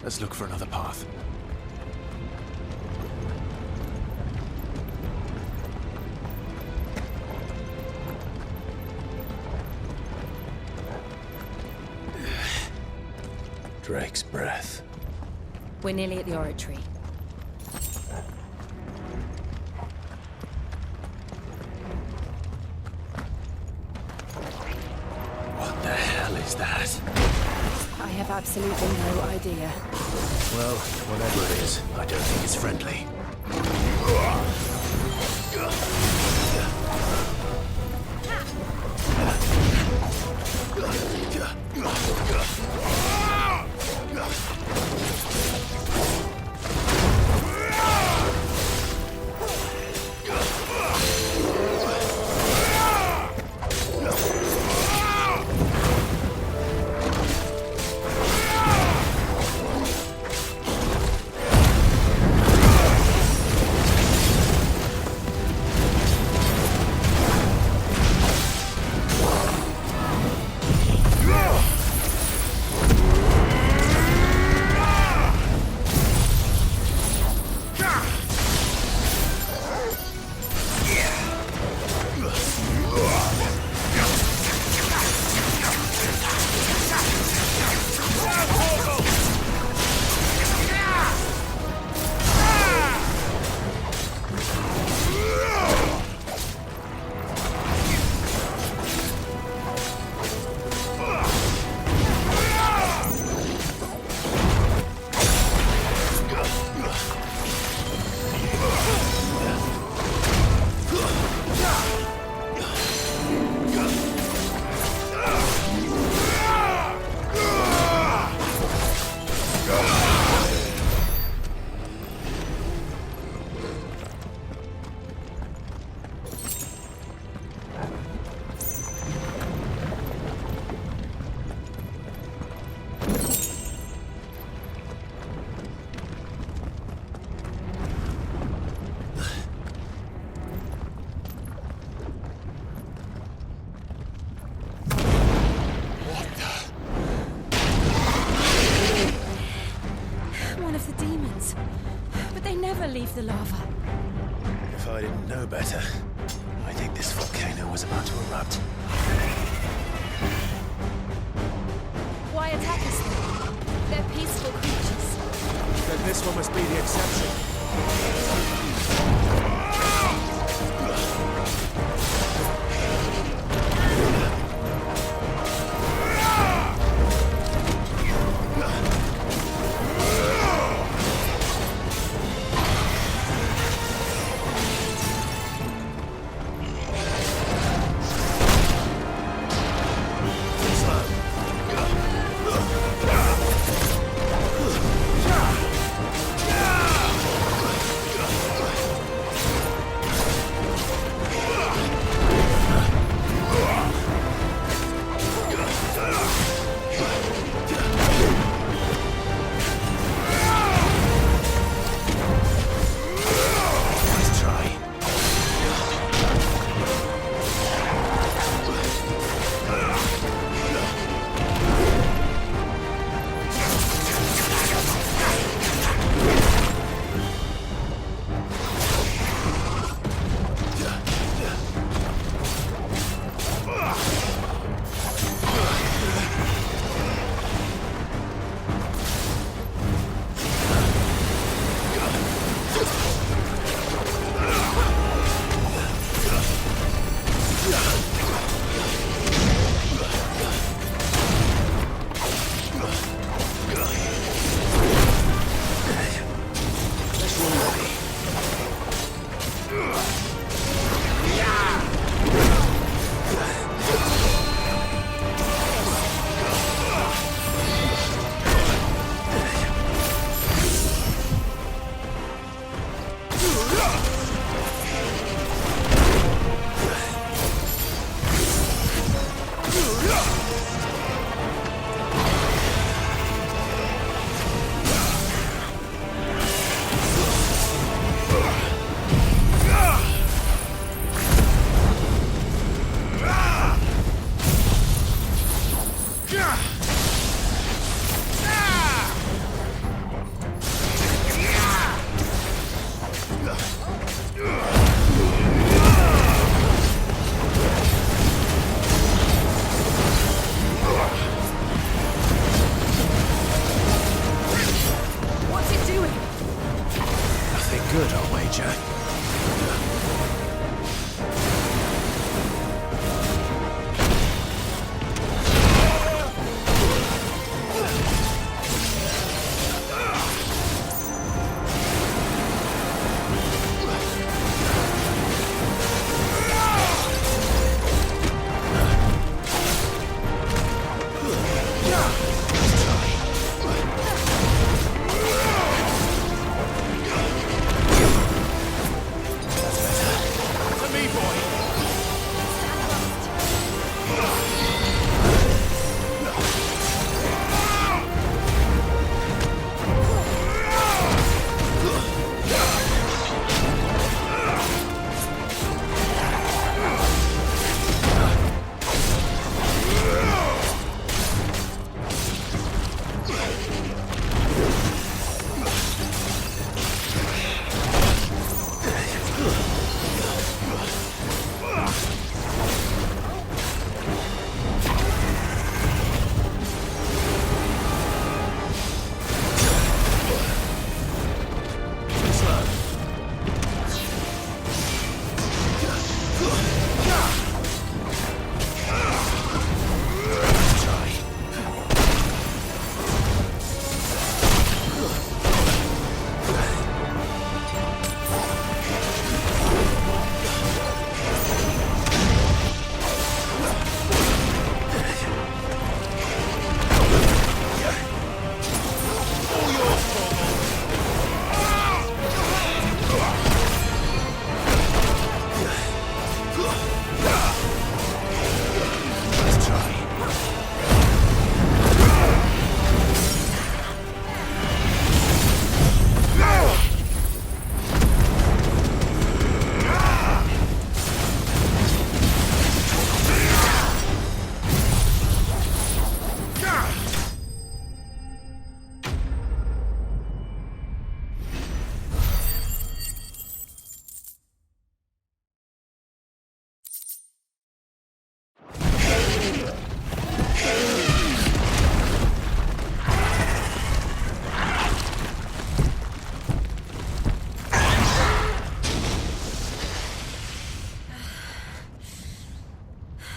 Let's look for another path. Drake's breath. We're nearly at the oratory. What the hell is that? I have absolutely no idea. Well, whatever it is, I don't think it's friendly. the lava. If I didn't know better, I think this volcano was about to erupt. Why attack us then? They're peaceful creatures. Then this one must be the exception.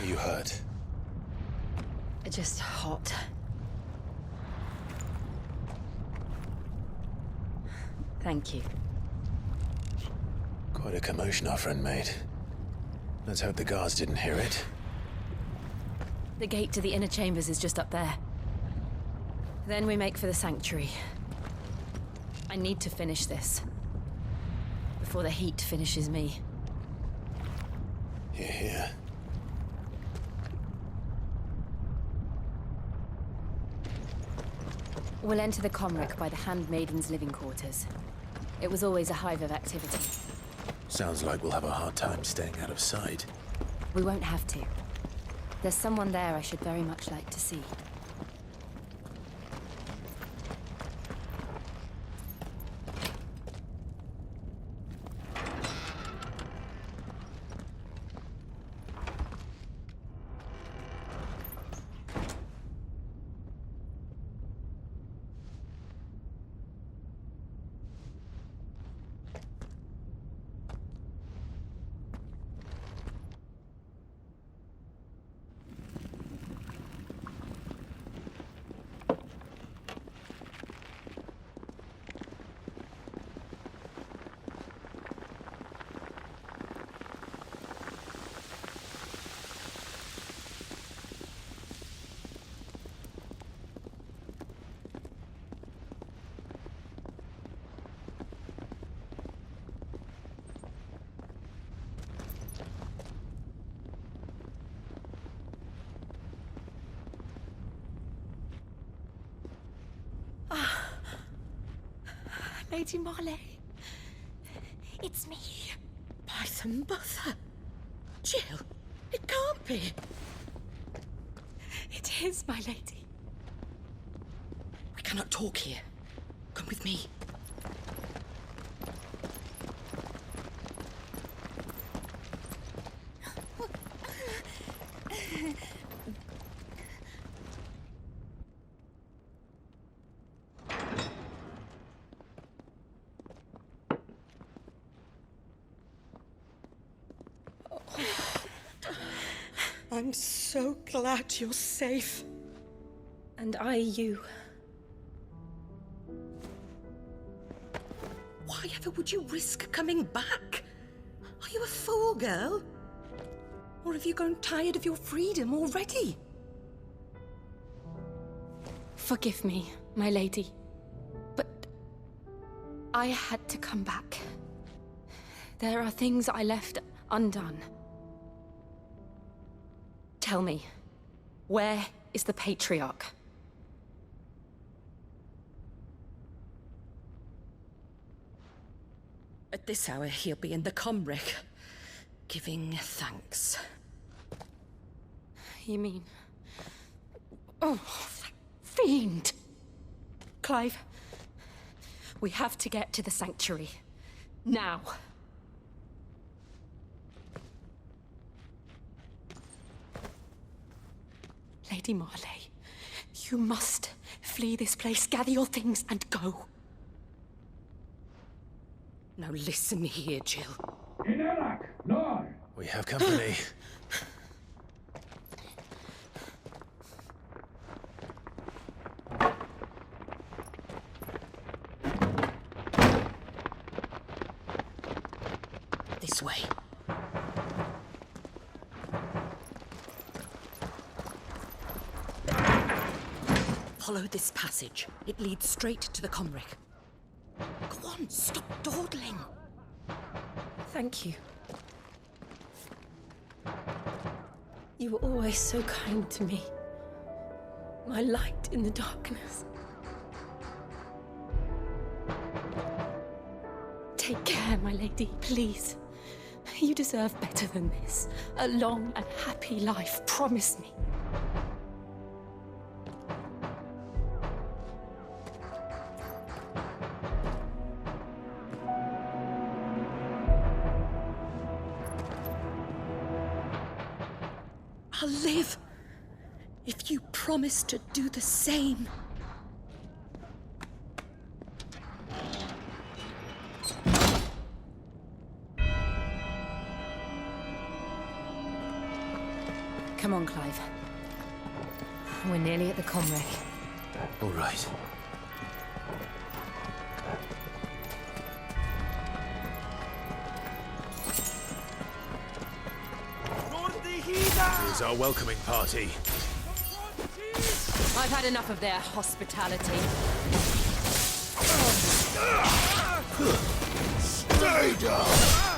Are you hurt? Just hot. Thank you. Quite a commotion our friend made. Let's hope the guards didn't hear it. The gate to the inner chambers is just up there. Then we make for the sanctuary. I need to finish this. Before the heat finishes me. Hear, hear. We'll enter the Comric by the Handmaiden's living quarters. It was always a hive of activity. Sounds like we'll have a hard time staying out of sight. We won't have to. There's someone there I should very much like to see. Lady Marley, it's me. By the mother. Jill, it can't be. It is, my lady. We cannot talk here. Come with me. I'm so glad you're safe. And I you. Why ever would you risk coming back? Are you a fool, girl? Or have you grown tired of your freedom already? Forgive me, my lady. But I had to come back. There are things I left undone. Tell me, where is the Patriarch? At this hour, he'll be in the Comric, giving thanks. You mean... Oh, that fiend! Clive, we have to get to the sanctuary. Now. Lady Marley, you must flee this place, gather your things, and go. Now listen here, Jill. We have company. This way. Follow this passage. It leads straight to the Comric. Go on, stop dawdling. Thank you. You were always so kind to me. My light in the darkness. Take care, my lady, please. You deserve better than this. A long and happy life, promise me. I'll live if you promise to do the same. Come on, Clive. We're nearly at the comwreck. All right. Here's our welcoming party. I've had enough of their hospitality. Stay down!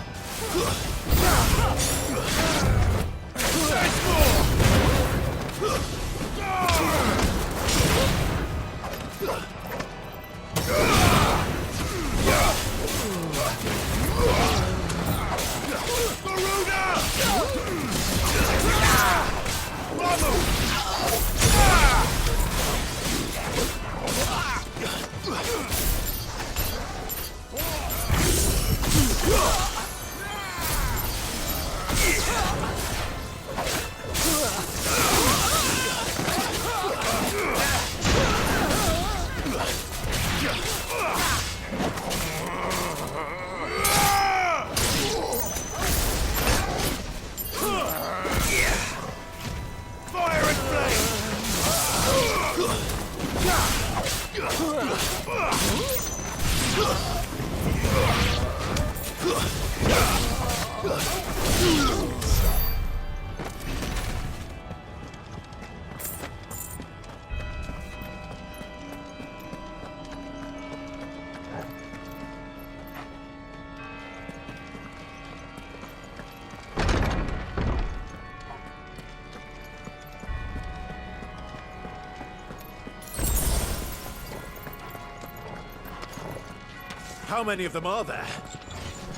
How many of them are there?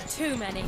Too many.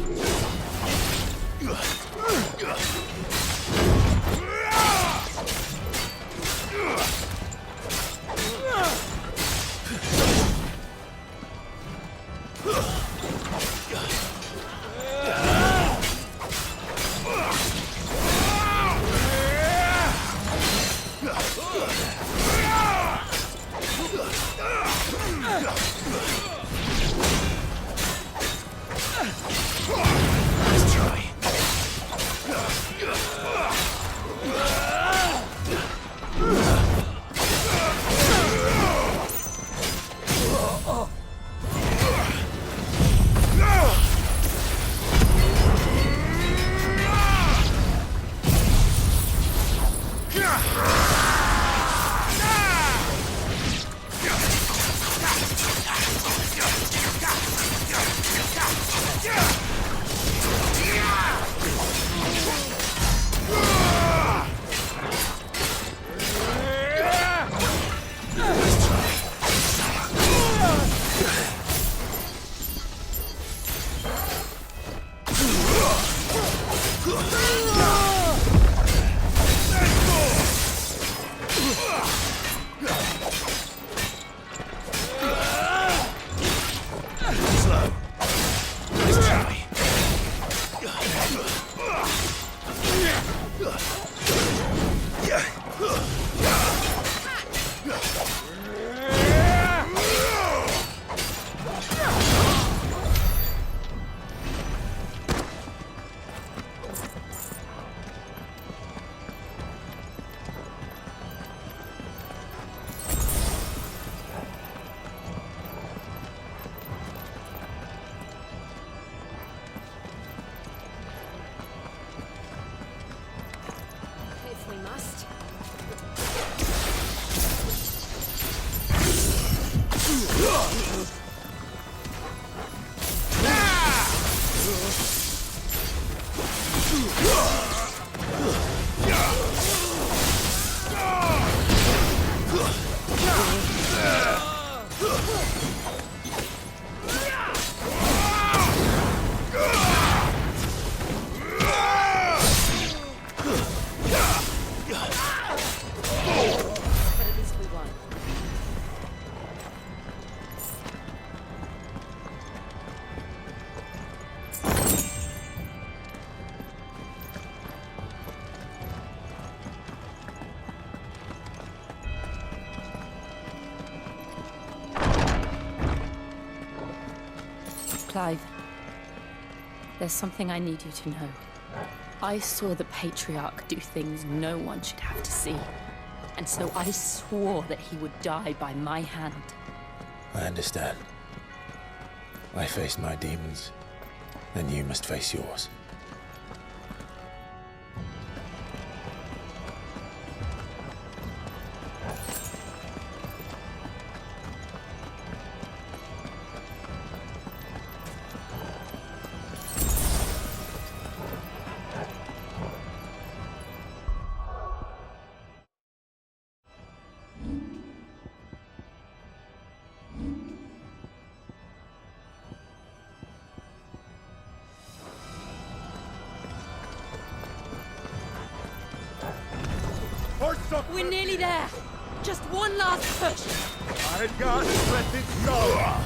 Clive, there's something I need you to know. I saw the Patriarch do things no one should have to see. And so I swore that he would die by my hand. I understand. I faced my demons, and you must face yours. We're nearly there. Just one last push. I can't let it go.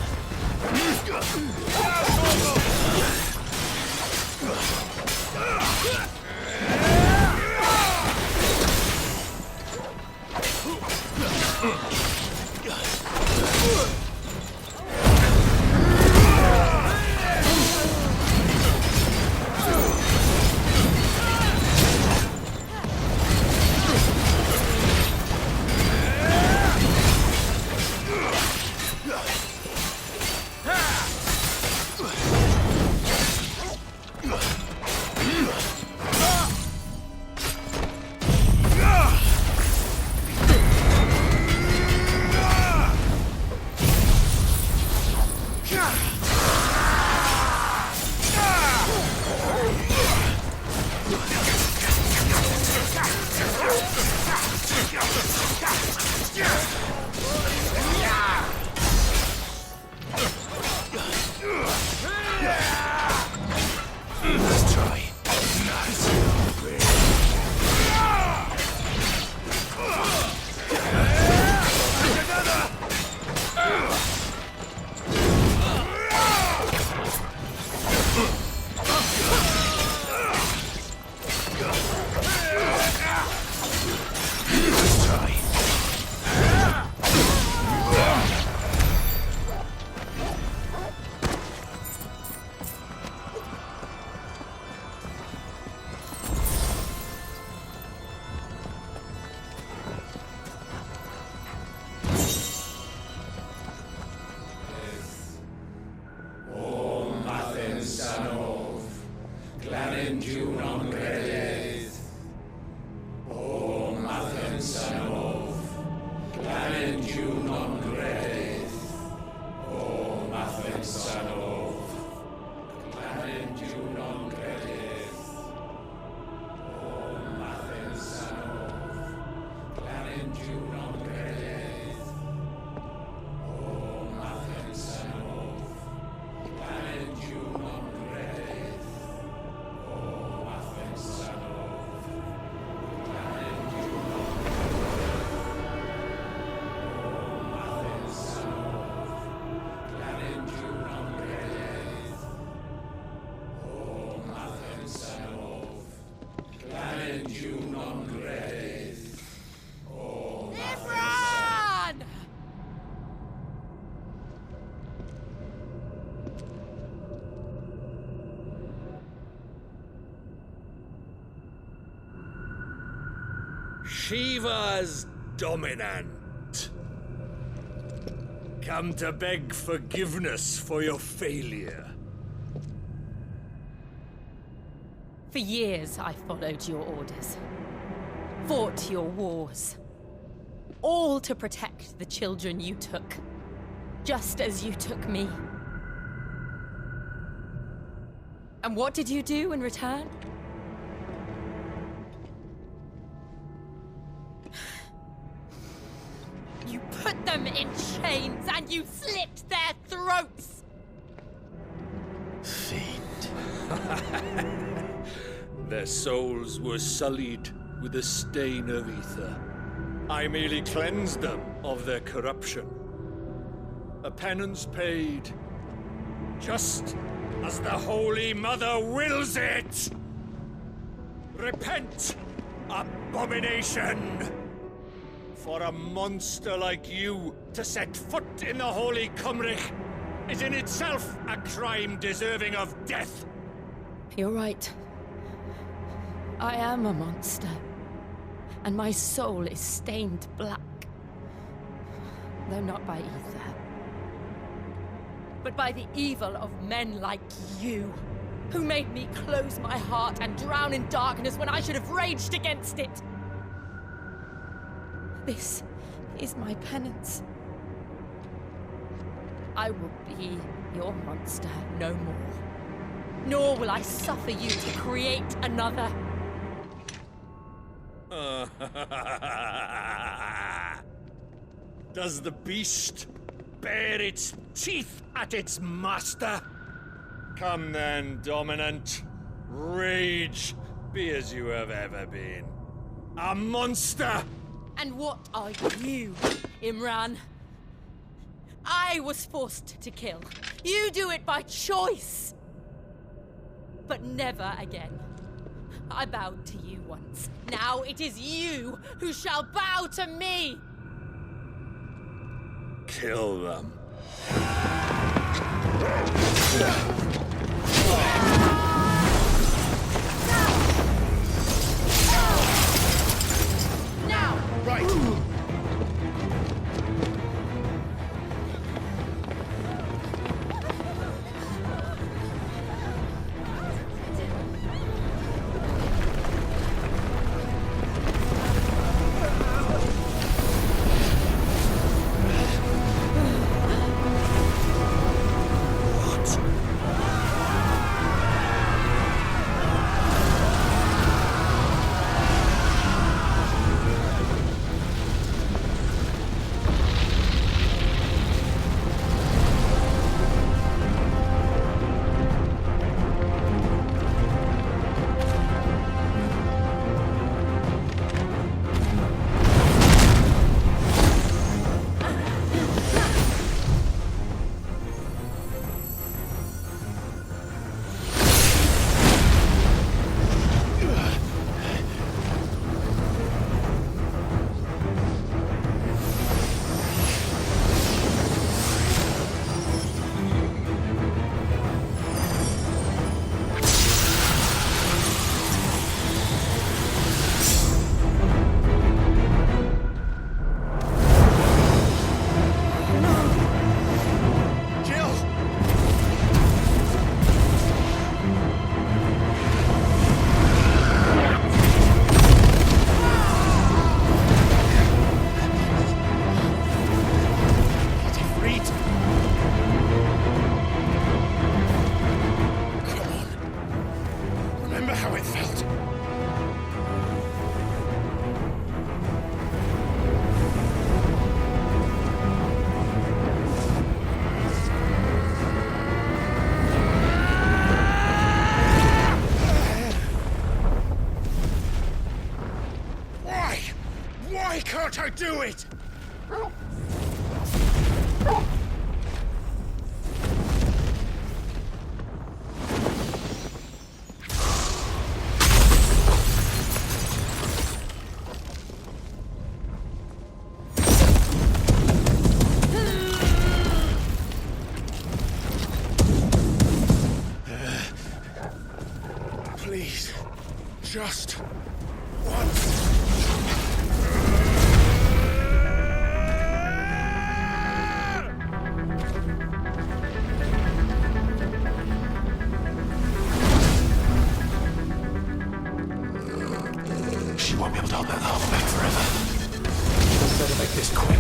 Shiva's dominant. Come to beg forgiveness for your failure. For years, I followed your orders. Fought your wars. All to protect the children you took. Just as you took me. And what did you do in return? You put them in chains and you slit their throats! Fiend. Their souls were sullied with the stain of ether. I merely cleansed them of their corruption. A penance paid, just as the Holy Mother wills it! Repent, abomination! For a monster like you to set foot in the Holy Cymric is in itself a crime deserving of death. You're right. I am a monster, and my soul is stained black. Though not by ether, but by the evil of men like you, who made me close my heart and drown in darkness when I should have raged against it. This is my penance. I will be your monster no more. Nor will I suffer you to create another. Does the beast bare its teeth at its master? Come then, Dominant. Rage, be as you have ever been. A monster! And what are you, Imran? I was forced to kill. You do it by choice. But never again. I bowed to you once. Now it is you who shall bow to me! Kill them. Now! Right. Can't I do it? Please, just once. She won't be able to hold that hole back forever. We better make this quick.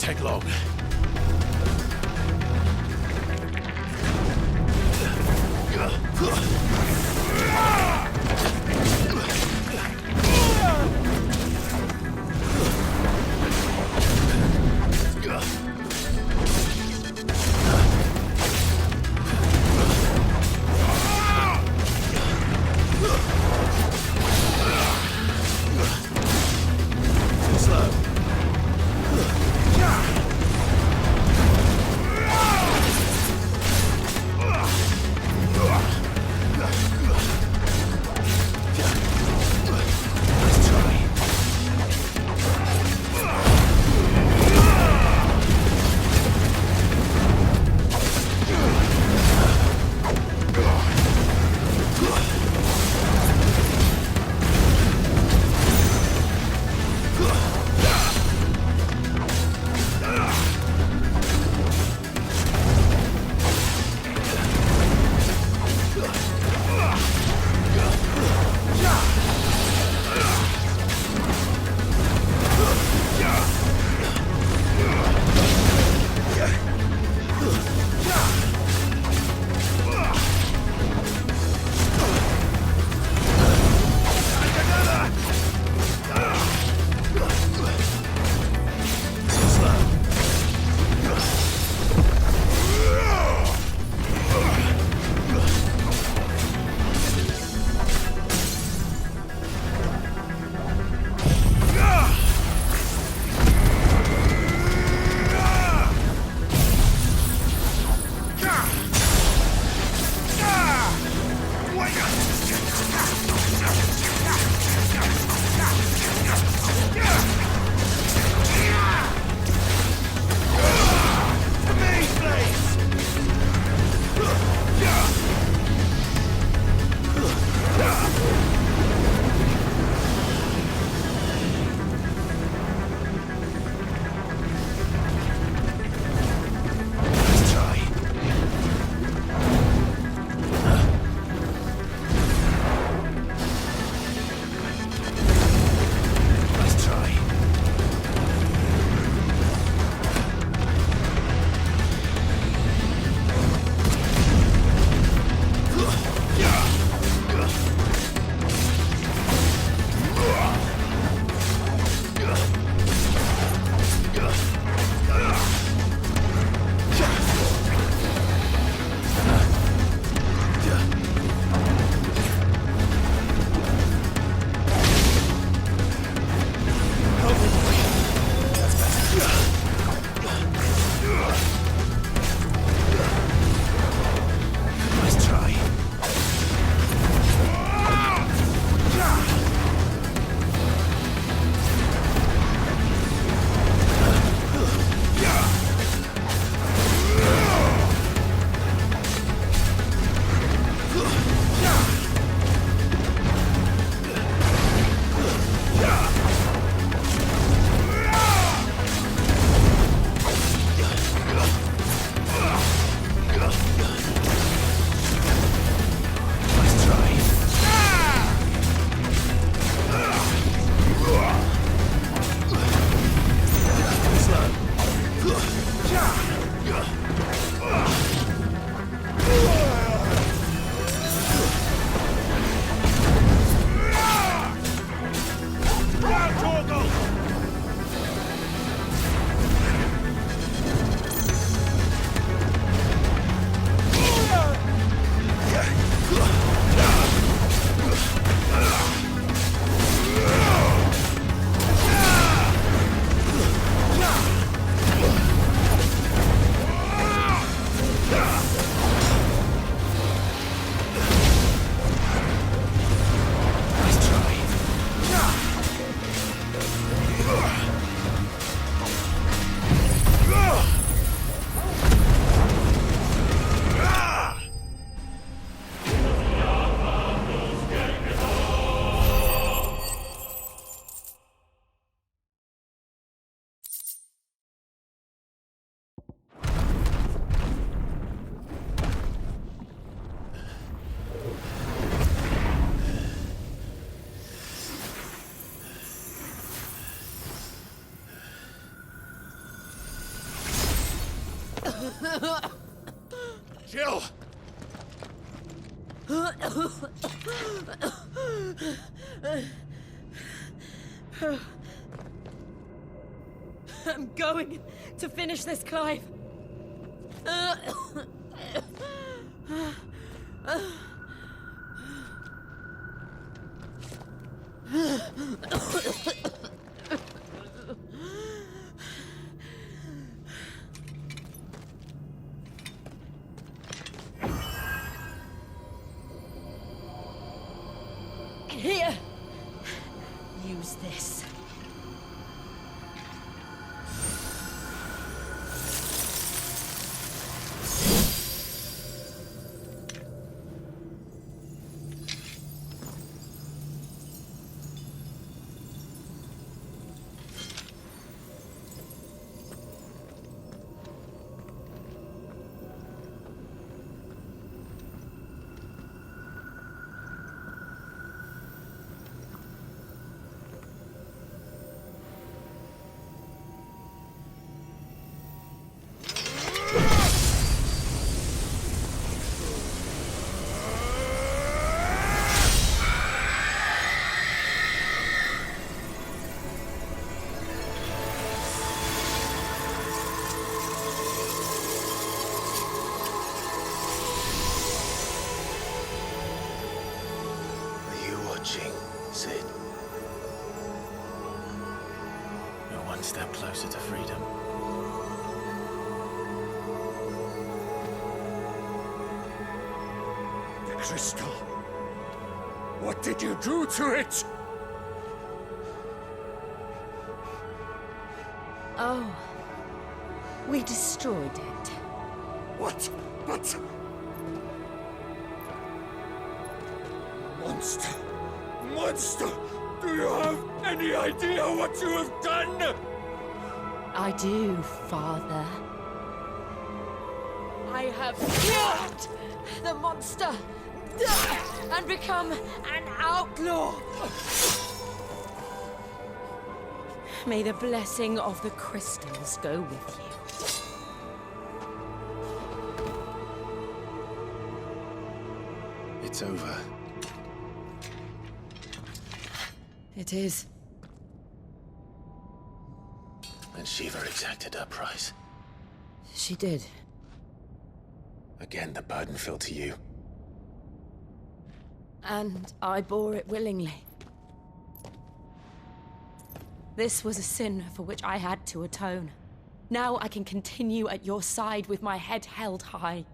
take long. Jill! I'm going to finish this, Clive. Here. Use this. Sid. You're one step closer to freedom. The crystal. What did you do to it? Oh. We destroyed it. What? But... Monster! Monster! Do you have any idea what you have done? I do, Father. I have killed the monster and become an outlaw. May the blessing of the crystals go with you. It's over. It is. And Shiva exacted her price. She did. Again, the burden fell to you. And I bore it willingly. This was a sin for which I had to atone. Now I can continue at your side with my head held high.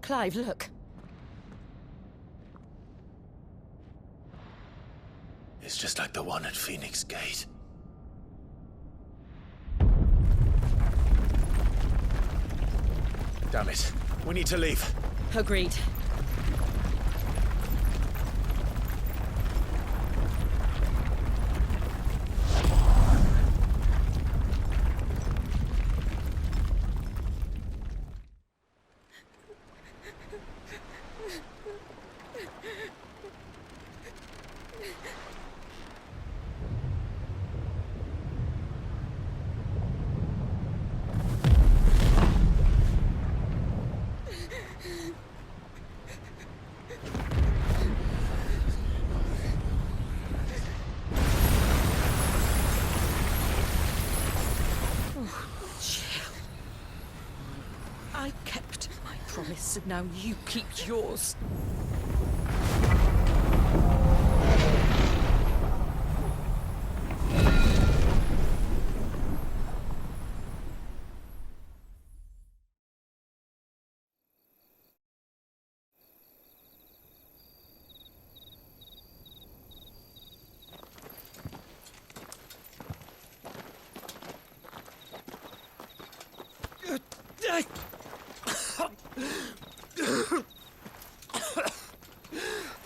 Clive, look. It's just like the one at Phoenix Gate. Damn it. We need to leave. Agreed. I kept my promise, and now you keep yours.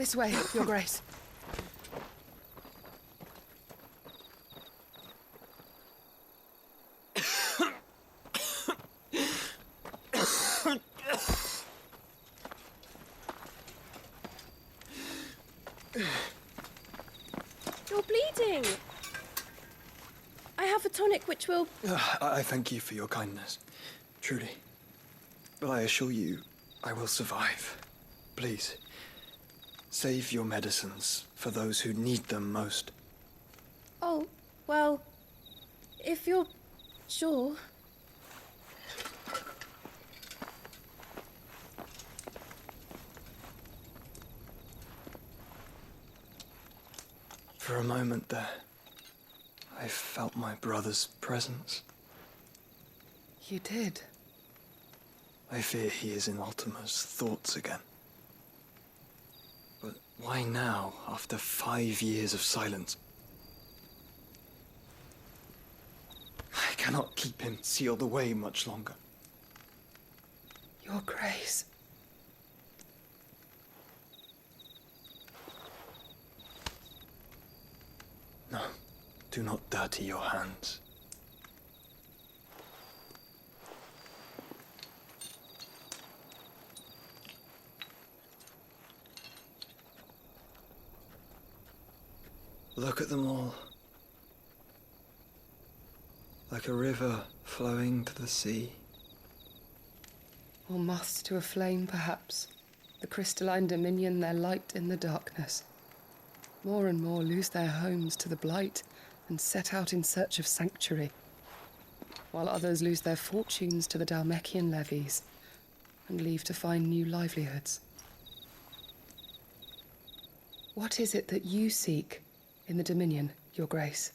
This way, Your Grace. You're bleeding. I have a tonic which will... I thank you for your kindness, truly. But I assure you, I will survive. Please, save your medicines for those who need them most. Oh, well, if you're sure... For a moment there, I felt my brother's presence. You did? I fear he is in Ultima's thoughts again. But why now, after 5 years of silence? I cannot keep him sealed away much longer. Your Grace. No, do not dirty your hands. Look at them all. Like a river flowing to the sea. Or moths to a flame, perhaps. The crystalline dominion their light in the darkness. More and more lose their homes to the Blight and set out in search of sanctuary, while others lose their fortunes to the Dhalmekian levies and leave to find new livelihoods. What is it that you seek in the Dominion, Your Grace?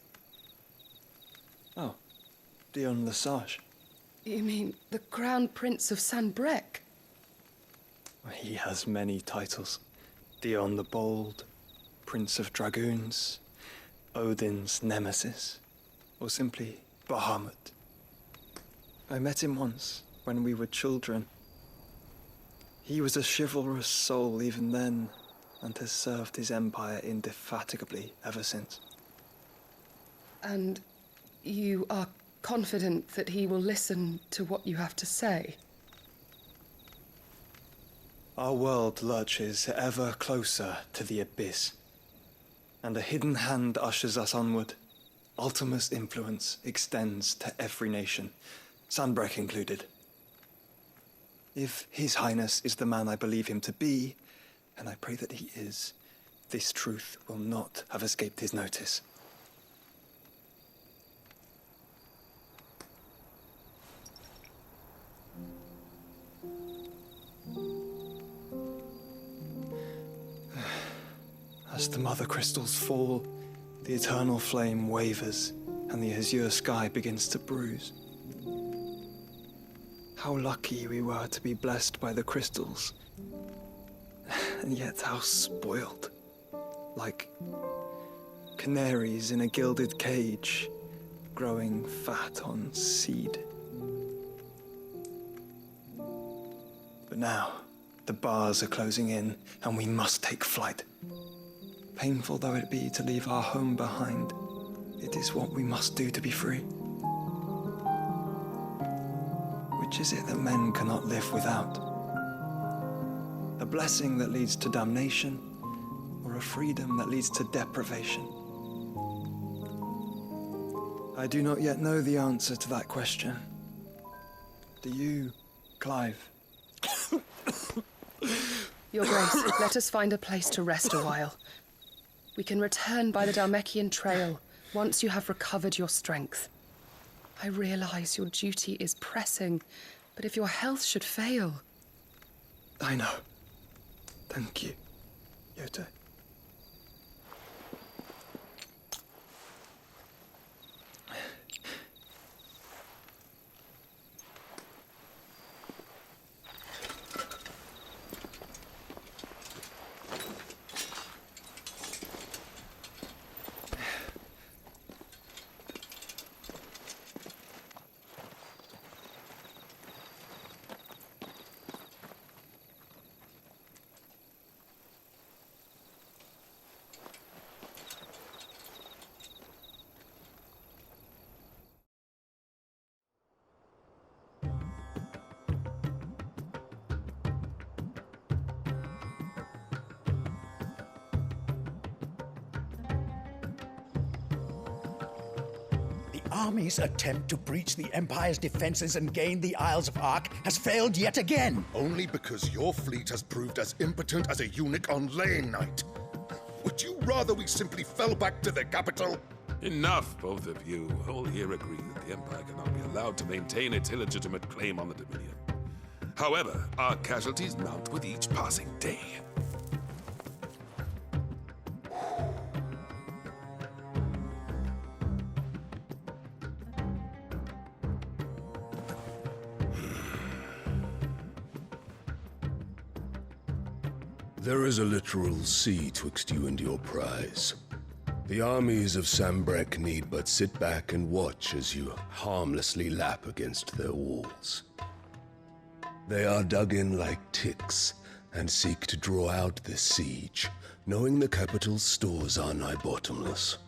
Oh, Dion Lesage. You mean the Crown Prince of Sanbrec? He has many titles. Dion the Bold, Prince of Dragoons, Odin's Nemesis, or simply Bahamut. I met him once, when we were children. He was a chivalrous soul even then, and has served his empire indefatigably ever since. And you are confident that he will listen to what you have to say? Our world lurches ever closer to the abyss, and a hidden hand ushers us onward. Ultima's influence extends to every nation, Sanbrec included. If His Highness is the man I believe him to be, and I pray that he is, this truth will not have escaped his notice. As the mother crystals fall, the eternal flame wavers, and the azure sky begins to bruise. How lucky we were to be blessed by the crystals, and yet how spoiled. Like canaries in a gilded cage, growing fat on seed. But now, the bars are closing in, and we must take flight. Painful though it be to leave our home behind, it is what we must do to be free. Which is it that men cannot live without? A blessing that leads to damnation, or a freedom that leads to deprivation? I do not yet know the answer to that question. Do you, Clive? Your Grace, let us find a place to rest a while. We can return by the Dhalmekian trail once you have recovered your strength. I realize your duty is pressing, but if your health should fail... I know. Thank you, Yote. army's attempt to breach the Empire's defenses and gain the Isles of Ark has failed yet again. Only because your fleet has proved as impotent as a eunuch on laying night. Would you rather we simply fell back to the capital? Enough, both of you. All here agree that the Empire cannot be allowed to maintain its illegitimate claim on the Dominion. However, our casualties mount with each passing day. There is a literal sea twixt you and your prize. The armies of Sambrek need but sit back and watch as you harmlessly lap against their walls. They are dug in like ticks and seek to draw out this siege, knowing the capital's stores are nigh bottomless.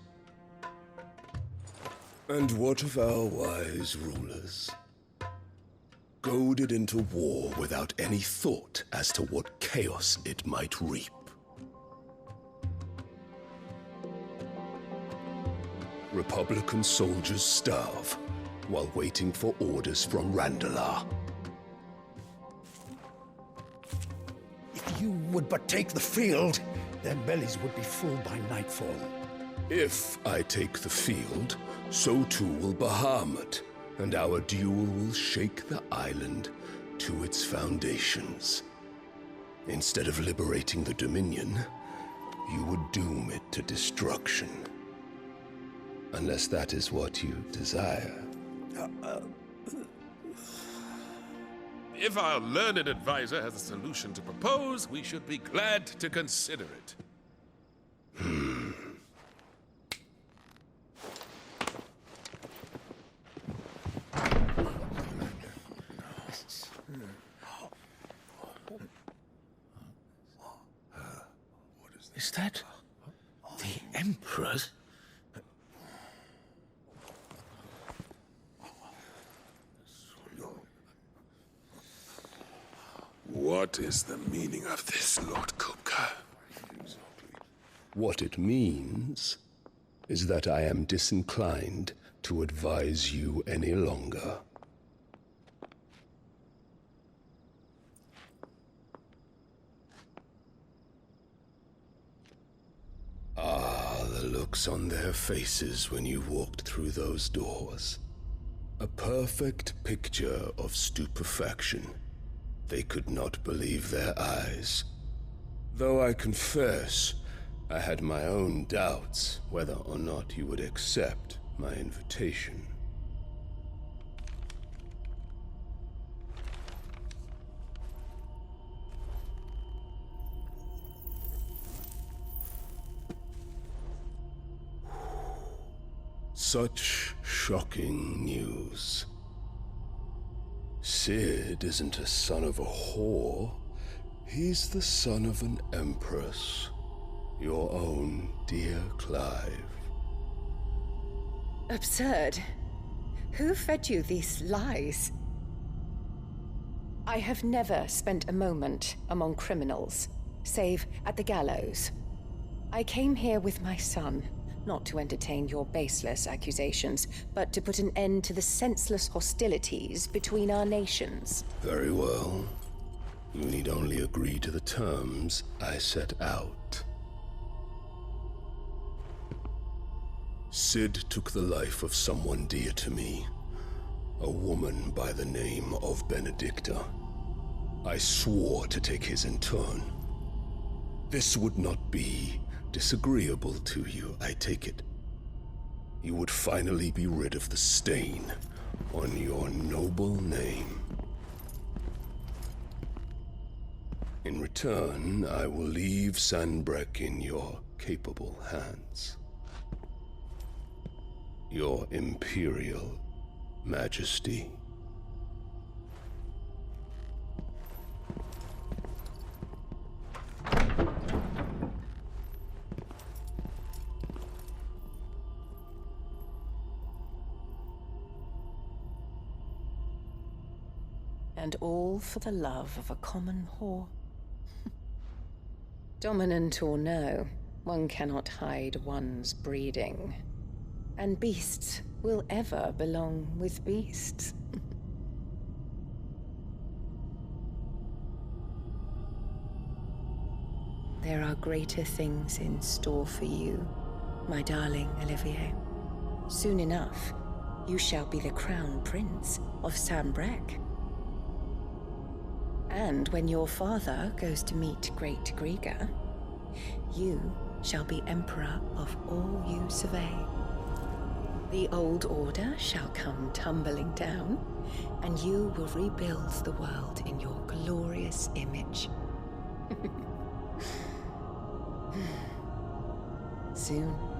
And what of our wise rulers? Goaded into war without any thought as to what chaos it might reap. Republican soldiers starve while waiting for orders from Randalar. If you would but take the field, their bellies would be full by nightfall. If I take the field, so too will Bahamut, and our duel will shake the island to its foundations. Instead of liberating the Dominion, you would doom it to destruction. Unless that is what you desire. If our learned advisor has a solution to propose, we should be glad to consider it. Is that the Emperor's? What is the meaning of this, Lord Kupka? What it means is that I am disinclined to advise you any longer. Ah, the looks on their faces when you walked through those doors. A perfect picture of stupefaction. They could not believe their eyes. Though I confess, I had my own doubts whether or not you would accept my invitation. Such shocking news. Sid isn't a son of a whore. He's the son of an empress. Your own dear Clive. Absurd. Who fed you these lies? I have never spent a moment among criminals, save at the gallows. I came here with my son, not to entertain your baseless accusations, but to put an end to the senseless hostilities between our nations. Very well. You need only agree to the terms I set out. Sid took the life of someone dear to me, a woman by the name of Benedicta. I swore to take his in turn. This would not be disagreeable to you, I take it. You would finally be rid of the stain on your noble name. In return, I will leave Sanbrek in your capable hands. Your Imperial Majesty. And all for the love of a common whore. Dominant or no, one cannot hide one's breeding. And beasts will ever belong with beasts. There are greater things in store for you, my darling Olivier. Soon enough, you shall be the crown prince of Sambrec. And when your father goes to meet Great Grieger, you shall be emperor of all you survey. The old order shall come tumbling down, and you will rebuild the world in your glorious image. Soon.